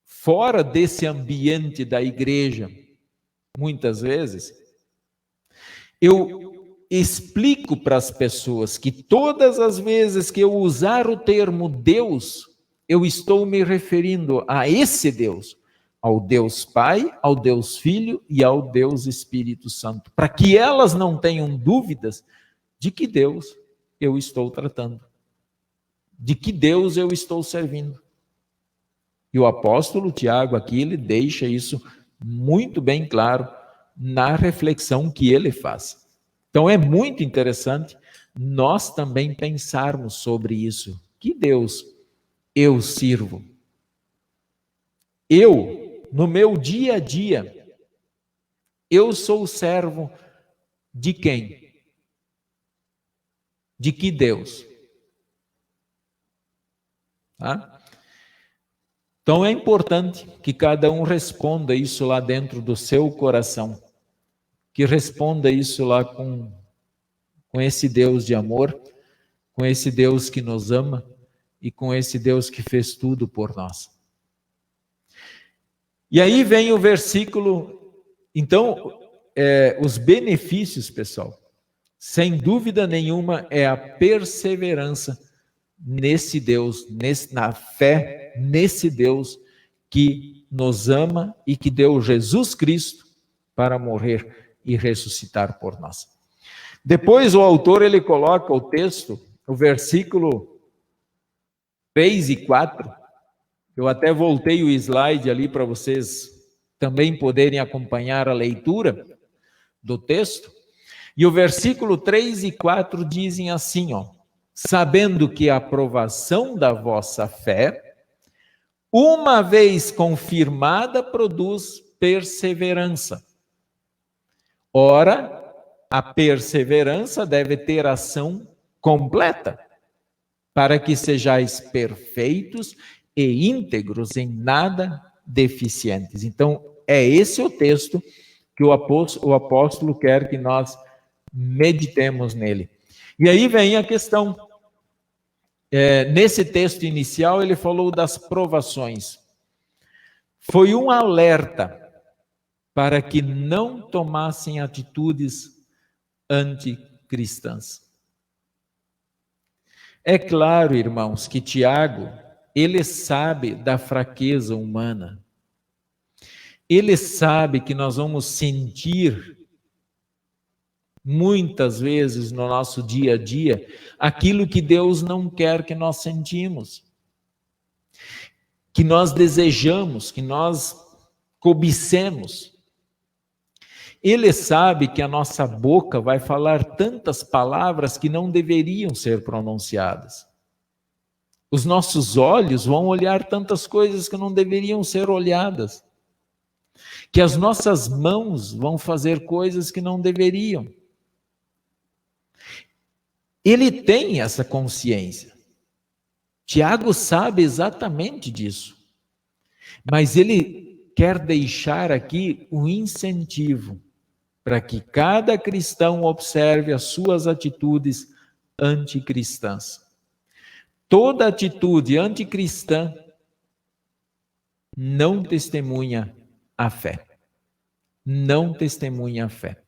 fora desse ambiente da igreja, muitas vezes, eu explico para as pessoas que todas as vezes que eu usar o termo Deus, eu estou me referindo a esse Deus, ao Deus Pai, ao Deus Filho e ao Deus Espírito Santo, para que elas não tenham dúvidas de que Deus eu estou tratando, de que Deus eu estou servindo. E o apóstolo Tiago aqui, ele deixa isso muito bem claro na reflexão que ele faz. Então é muito interessante nós também pensarmos sobre isso. Que Deus eu sirvo? Eu, no meu dia a dia, eu sou servo de quem? De que Deus? Tá? Então é importante que cada um responda isso lá dentro do seu coração, que responda isso lá com esse Deus de amor, com esse Deus que nos ama e com esse Deus que fez tudo por nós. E aí vem o versículo, então, os benefícios, pessoal, sem dúvida nenhuma, é a perseverança nesse Deus, na fé nesse Deus que nos ama e que deu Jesus Cristo para morrer e ressuscitar por nós. Depois o autor ele coloca o texto, o versículo 3 e 4, Eu até voltei o slide ali para vocês também poderem acompanhar a leitura do texto. E o versículo 3 e 4 dizem assim, ó: sabendo que a aprovação da vossa fé, uma vez confirmada, produz perseverança. Ora, a perseverança deve ter ação completa, para que sejais perfeitos e íntegros, em nada deficientes. Então, é esse o texto que o apóstolo quer que nós meditemos nele. E aí vem a questão. Nesse texto inicial, ele falou das provações. Foi um alerta para que não tomassem atitudes anticristãs. É claro, irmãos, que Tiago, ele sabe da fraqueza humana. Ele sabe que nós vamos sentir muitas vezes no nosso dia a dia aquilo que Deus não quer que nós sentimos, que nós desejamos, que nós cobicemos. Ele sabe que a nossa boca vai falar tantas palavras que não deveriam ser pronunciadas. Os nossos olhos vão olhar tantas coisas que não deveriam ser olhadas. Que as nossas mãos vão fazer coisas que não deveriam. Ele tem essa consciência. Tiago sabe exatamente disso. Mas ele quer deixar aqui um incentivo para que cada cristão observe as suas atitudes anticristãs. Toda atitude anticristã não testemunha a fé. Não testemunha a fé.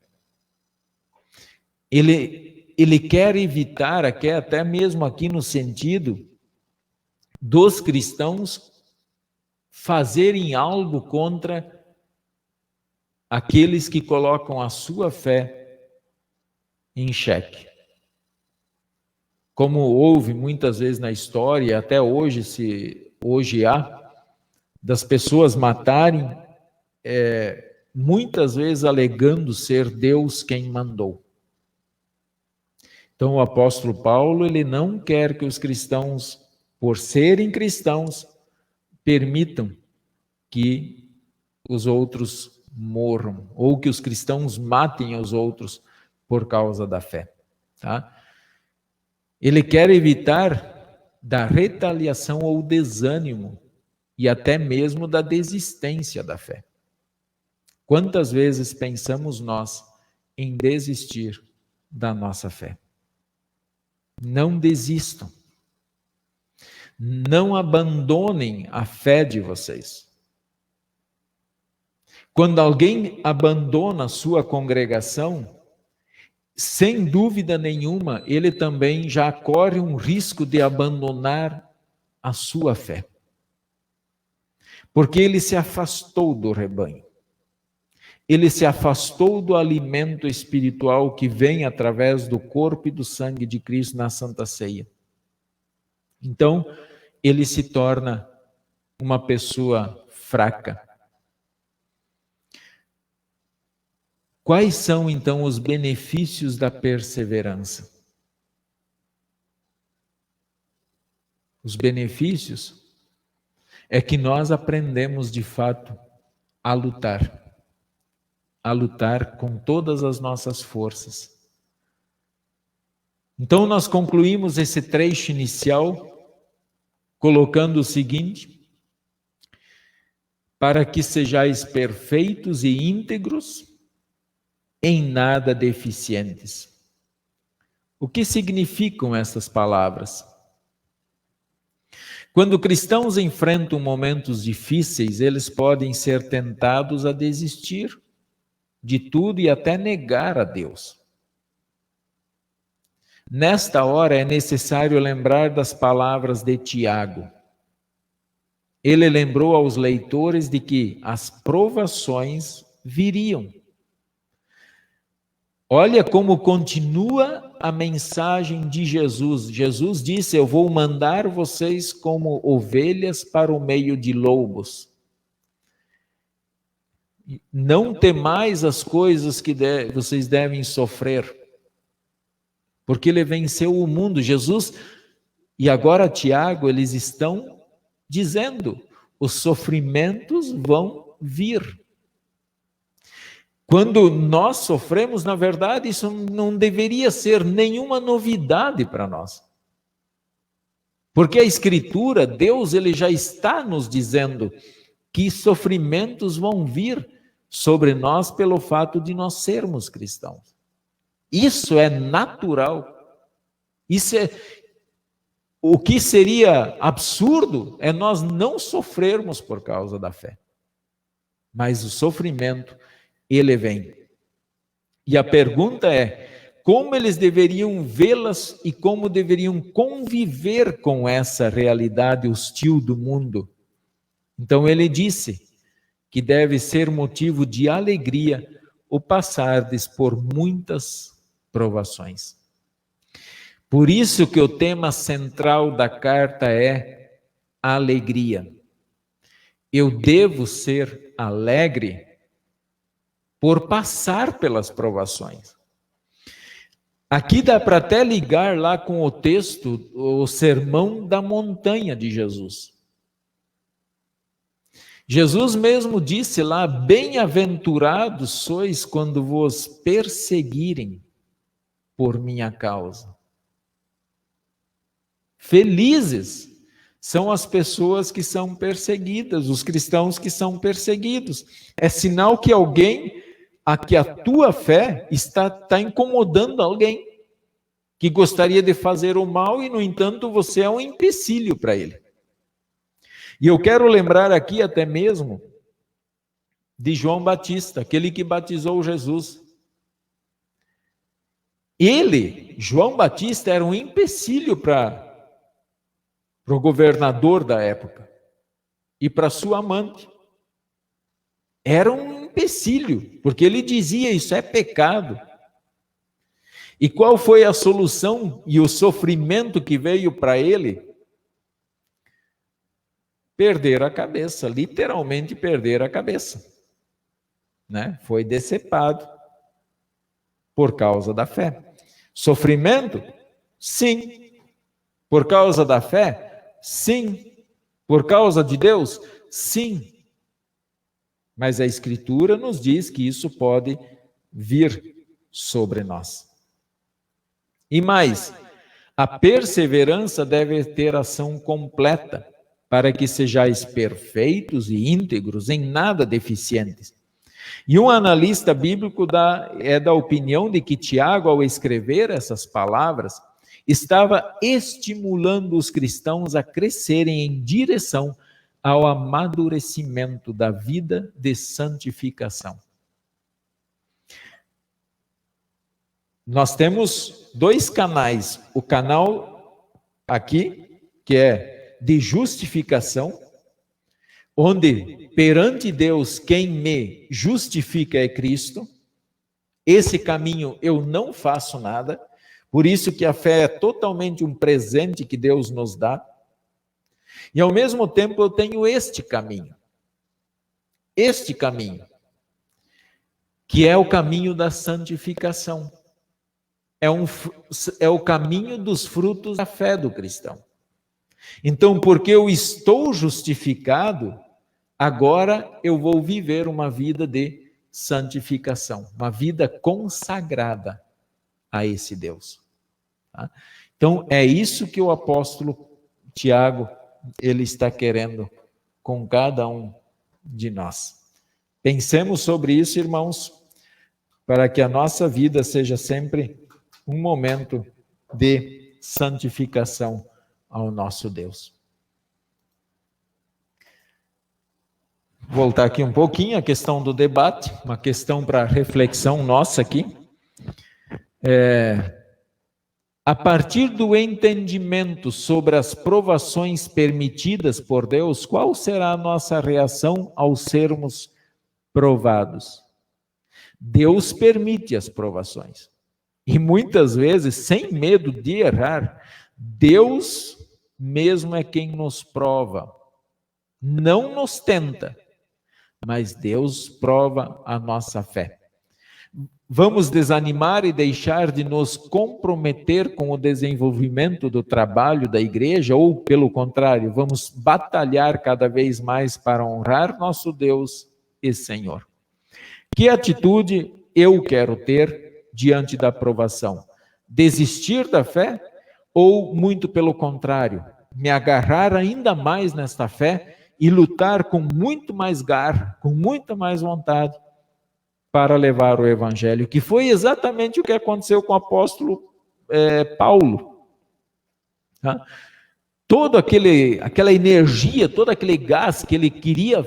Ele quer evitar, até mesmo aqui no sentido dos cristãos fazerem algo contra aqueles que colocam a sua fé em xeque. Como houve muitas vezes na história, até hoje há, das pessoas matarem, muitas vezes alegando ser Deus quem mandou. Então o apóstolo Paulo, ele não quer que os cristãos, por serem cristãos, permitam que os outros morram, ou que os cristãos matem os outros por causa da fé. Tá? Ele quer evitar da retaliação ou desânimo, e até mesmo da desistência da fé. Quantas vezes pensamos nós em desistir da nossa fé? Não desistam. Não abandonem a fé de vocês. Quando alguém abandona a sua congregação, sem dúvida nenhuma, ele também já corre um risco de abandonar a sua fé. Porque ele se afastou do rebanho. Ele se afastou do alimento espiritual que vem através do corpo e do sangue de Cristo na Santa Ceia. Então, ele se torna uma pessoa fraca. Quais são, então, os benefícios da perseverança? Os benefícios é que nós aprendemos, de fato, a lutar com todas as nossas forças. Então, nós concluímos esse trecho inicial colocando o seguinte: para que sejais perfeitos e íntegros, em nada deficientes. O que significam essas palavras? Quando cristãos enfrentam momentos difíceis, eles podem ser tentados a desistir de tudo e até negar a Deus. Nesta hora é necessário lembrar das palavras de Tiago. Ele lembrou aos leitores de que as provações viriam. Olha como continua a mensagem de Jesus. Jesus disse: eu vou mandar vocês como ovelhas para o meio de lobos. Não temais as coisas que vocês devem sofrer, porque ele venceu o mundo. Jesus e agora Tiago, eles estão dizendo: os sofrimentos vão vir. Quando nós sofremos, na verdade, isso não deveria ser nenhuma novidade para nós. Porque a Escritura, Deus, ele já está nos dizendo que sofrimentos vão vir sobre nós pelo fato de nós sermos cristãos. Isso é natural. Isso é o que seria absurdo é nós não sofrermos por causa da fé. Mas o sofrimento, ele vem. E a pergunta é: como eles deveriam vê-las e como deveriam conviver com essa realidade hostil do mundo? Então ele disse que deve ser motivo de alegria o passardes por muitas provações. Por isso que o tema central da carta é alegria. Eu devo ser alegre por passar pelas provações. Aqui dá para até ligar lá com o texto, o Sermão da Montanha de Jesus. Jesus mesmo disse lá: bem-aventurados sois quando vos perseguirem por minha causa. Felizes são as pessoas que são perseguidas, os cristãos que são perseguidos. É sinal que que a tua fé está incomodando alguém que gostaria de fazer o mal e, no entanto, você é um empecilho para ele. E eu quero lembrar aqui até mesmo de João Batista, aquele que batizou Jesus. Ele, João Batista, era um empecilho para o governador da época e para sua amante. Era um empecilho, porque ele dizia: isso é pecado. E qual foi a solução e o sofrimento que veio para ele? Perder a cabeça, literalmente perder a cabeça. Né? Foi decepado por causa da fé. Sofrimento? Sim. Por causa da fé? Sim. Por causa de Deus? Sim. Mas a Escritura nos diz que isso pode vir sobre nós. E mais, a perseverança deve ter ação completa, para que sejais perfeitos e íntegros, em nada deficientes. E um analista bíblico é da opinião de que Tiago, ao escrever essas palavras, estava estimulando os cristãos a crescerem em direção ao amadurecimento da vida de santificação. Nós temos dois canais. O canal aqui, que é de justificação, onde perante Deus quem me justifica é Cristo. Esse caminho eu não faço nada, por isso que a fé é totalmente um presente que Deus nos dá. E ao mesmo tempo eu tenho este caminho, que é o caminho da santificação. É o caminho dos frutos da fé do cristão. Então, porque eu estou justificado, agora eu vou viver uma vida de santificação, uma vida consagrada a esse Deus. Tá? Então, é isso que o apóstolo Tiago, ele está querendo com cada um de nós. Pensemos sobre isso, irmãos, para que a nossa vida seja sempre um momento de santificação ao nosso Deus. Voltar aqui um pouquinho a questão do debate, uma questão para reflexão nossa aqui. A partir do entendimento sobre as provações permitidas por Deus, qual será a nossa reação ao sermos provados? Deus permite as provações. E muitas vezes, sem medo de errar, Deus mesmo é quem nos prova. Não nos tenta, mas Deus prova a nossa fé. Vamos desanimar e deixar de nos comprometer com o desenvolvimento do trabalho da igreja, ou, pelo contrário, vamos batalhar cada vez mais para honrar nosso Deus e Senhor? Que atitude eu quero ter diante da provação? Desistir da fé ou, muito pelo contrário, me agarrar ainda mais nesta fé e lutar com muito mais garra, com muita mais vontade para levar o evangelho, que foi exatamente o que aconteceu com o apóstolo Paulo. Tá? Toda aquela energia, todo aquele gás que ele queria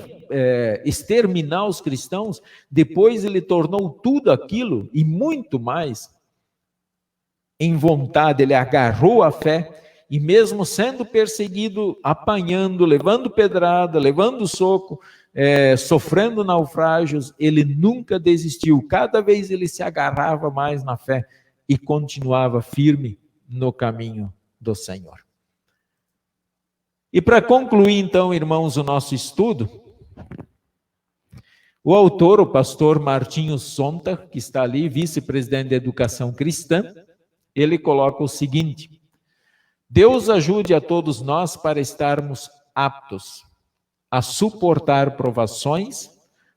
exterminar os cristãos, depois ele tornou tudo aquilo e muito mais em vontade. Ele agarrou a fé e, mesmo sendo perseguido, apanhando, levando pedrada, levando soco, sofrendo naufrágios, ele nunca desistiu. Cada vez ele se agarrava mais na fé e continuava firme no caminho do Senhor. E para concluir, então, irmãos, o nosso estudo, o autor, o pastor Martinho Sontag, que está ali, vice-presidente da Educação Cristã, ele coloca o seguinte: Deus ajude a todos nós para estarmos aptos a suportar provações,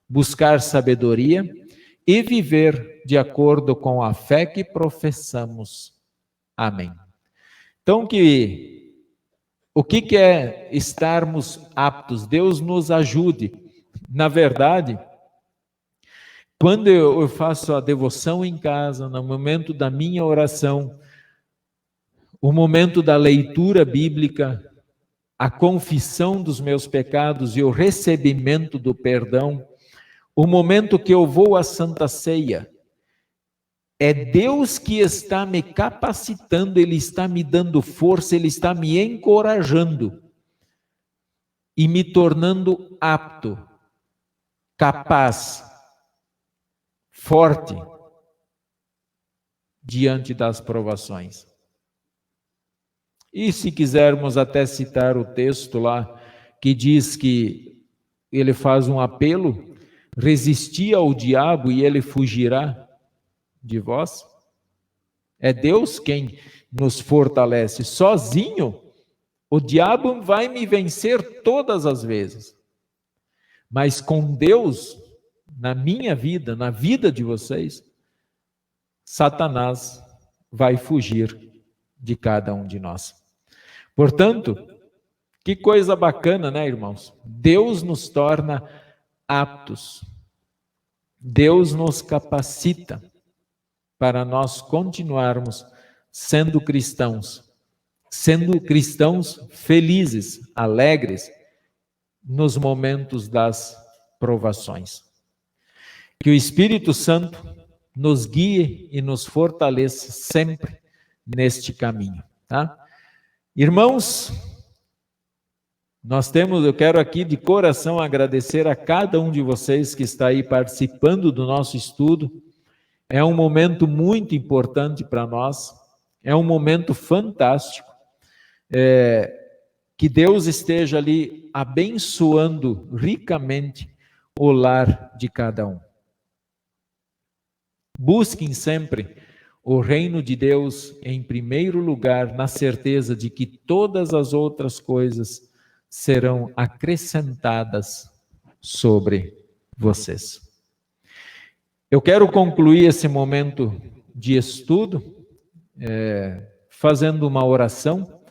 buscar sabedoria e viver de acordo com a fé que professamos. Amém. Então, o que é estarmos aptos? Deus nos ajude. Na verdade, quando eu faço a devoção em casa, no momento da minha oração, o momento da leitura bíblica, a confissão dos meus pecados e o recebimento do perdão, o momento que eu vou à Santa Ceia, é Deus que está me capacitando, Ele está me dando força, Ele está me encorajando e me tornando apto, capaz, forte diante das provações. E se quisermos até citar o texto lá, que diz que ele faz um apelo: resisti ao diabo e ele fugirá de vós. É Deus quem nos fortalece. Sozinho, o diabo vai me vencer todas as vezes. Mas com Deus, na minha vida, na vida de vocês, Satanás vai fugir de cada um de nós. Portanto, que coisa bacana, né, irmãos? Deus nos torna aptos. Deus nos capacita para nós continuarmos sendo cristãos felizes, alegres, nos momentos das provações. Que o Espírito Santo nos guie e nos fortaleça sempre neste caminho, tá? Irmãos, eu quero aqui de coração agradecer a cada um de vocês que está aí participando do nosso estudo. É um momento muito importante para nós, é um momento fantástico. Que Deus esteja ali abençoando ricamente o lar de cada um. Busquem sempre o reino de Deus em primeiro lugar, na certeza de que todas as outras coisas serão acrescentadas sobre vocês. Eu quero concluir esse momento de estudo fazendo uma oração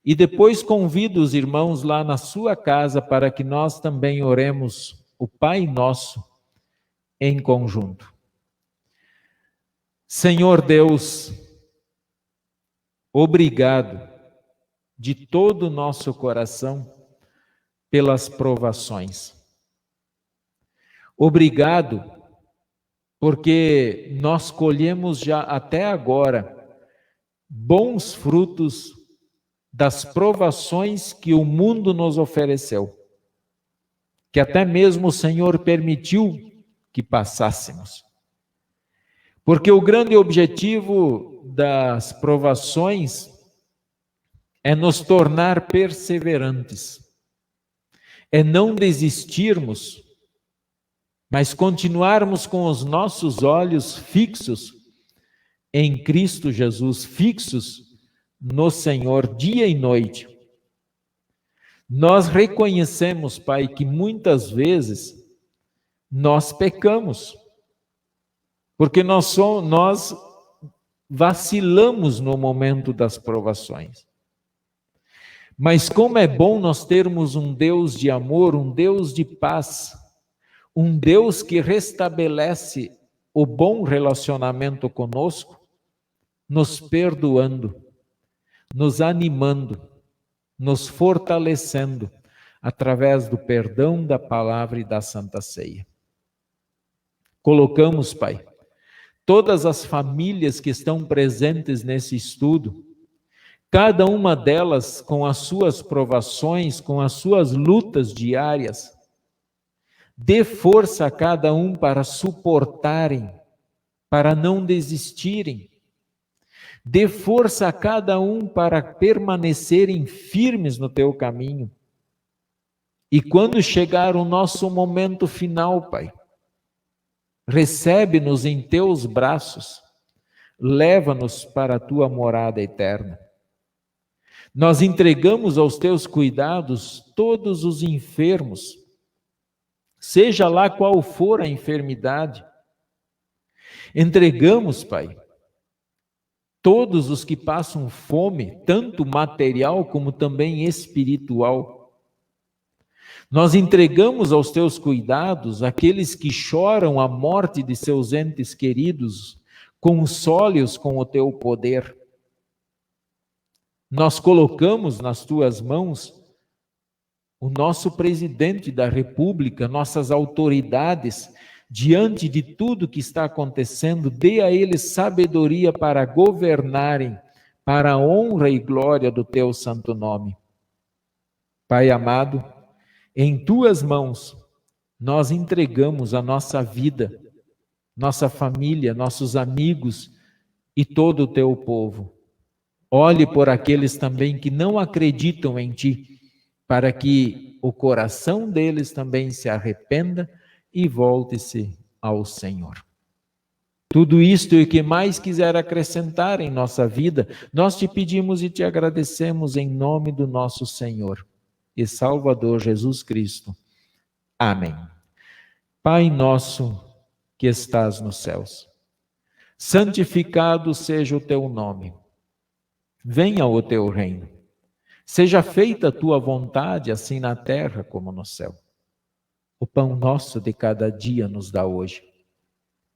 e depois convido os irmãos lá na sua casa para que nós também oremos o Pai Nosso em conjunto. Senhor Deus, obrigado de todo o nosso coração pelas provações. Obrigado porque nós colhemos já até agora bons frutos das provações que o mundo nos ofereceu, que até mesmo o Senhor permitiu que passássemos. Porque o grande objetivo das provações é nos tornar perseverantes, é não desistirmos, mas continuarmos com os nossos olhos fixos em Cristo Jesus, fixos no Senhor dia e noite. Nós reconhecemos, Pai, que muitas vezes nós pecamos, porque nós vacilamos no momento das provações. Mas como é bom nós termos um Deus de amor, um Deus de paz, um Deus que restabelece o bom relacionamento conosco, nos perdoando, nos animando, nos fortalecendo, através do perdão da palavra e da Santa Ceia. Colocamos, Pai, todas as famílias que estão presentes nesse estudo, cada uma delas com as suas provações, com as suas lutas diárias. Dê força a cada um para suportarem, para não desistirem. Dê força a cada um para permanecerem firmes no teu caminho. E quando chegar o nosso momento final, Pai, recebe-nos em teus braços, leva-nos para a tua morada eterna. Nós entregamos aos teus cuidados todos os enfermos, seja lá qual for a enfermidade. Entregamos, Pai, todos os que passam fome, tanto material como também espiritual. Nós entregamos aos teus cuidados aqueles que choram a morte de seus entes queridos, console-os com o teu poder. Nós colocamos nas tuas mãos o nosso presidente da República, nossas autoridades, diante de tudo que está acontecendo, dê a eles sabedoria para governarem, para a honra e glória do teu santo nome. Pai amado, em tuas mãos nós entregamos a nossa vida, nossa família, nossos amigos e todo o teu povo. Olhe por aqueles também que não acreditam em ti, para que o coração deles também se arrependa e volte-se ao Senhor. Tudo isto e o que mais quiser acrescentar em nossa vida, nós te pedimos e te agradecemos em nome do nosso Senhor e Salvador Jesus Cristo. Amém. Pai nosso que estás nos céus, santificado seja o teu nome. Venha o teu reino. Seja feita a tua vontade, assim na terra como no céu. O pão nosso de cada dia nos dá hoje.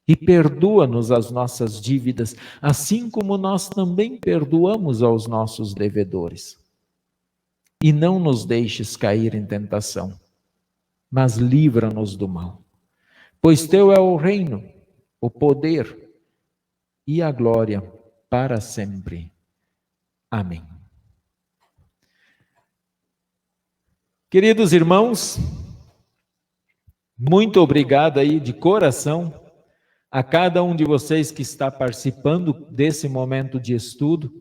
E perdoa-nos as nossas dívidas, assim como nós também perdoamos aos nossos devedores. E não nos deixes cair em tentação, mas livra-nos do mal. Pois teu é o reino, o poder e a glória para sempre. Amém. Queridos irmãos, muito obrigado aí de coração a cada um de vocês que está participando desse momento de estudo.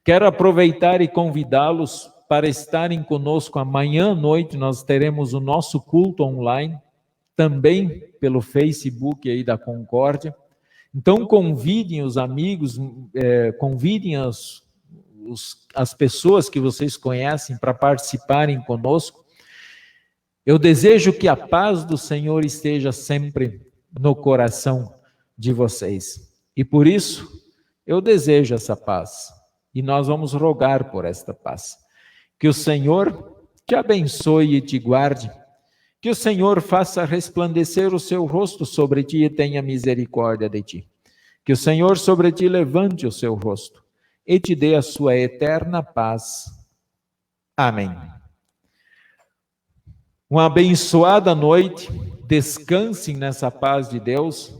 Quero aproveitar e convidá-los para estarem conosco amanhã à noite. Nós teremos o nosso culto online, também pelo Facebook aí da Concórdia. Então convidem os amigos, convidem as pessoas que vocês conhecem para participarem conosco. Eu desejo que a paz do Senhor esteja sempre no coração de vocês. E por isso, eu desejo essa paz. E nós vamos rogar por esta paz. Que o Senhor te abençoe e te guarde. Que o Senhor faça resplandecer o seu rosto sobre ti e tenha misericórdia de ti. Que o Senhor sobre ti levante o seu rosto e te dê a sua eterna paz. Amém. Uma abençoada noite, descansem nessa paz de Deus.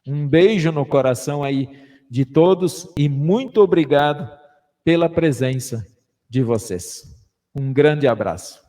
Um beijo no coração aí de todos e muito obrigado pela presença de vocês. Um grande abraço.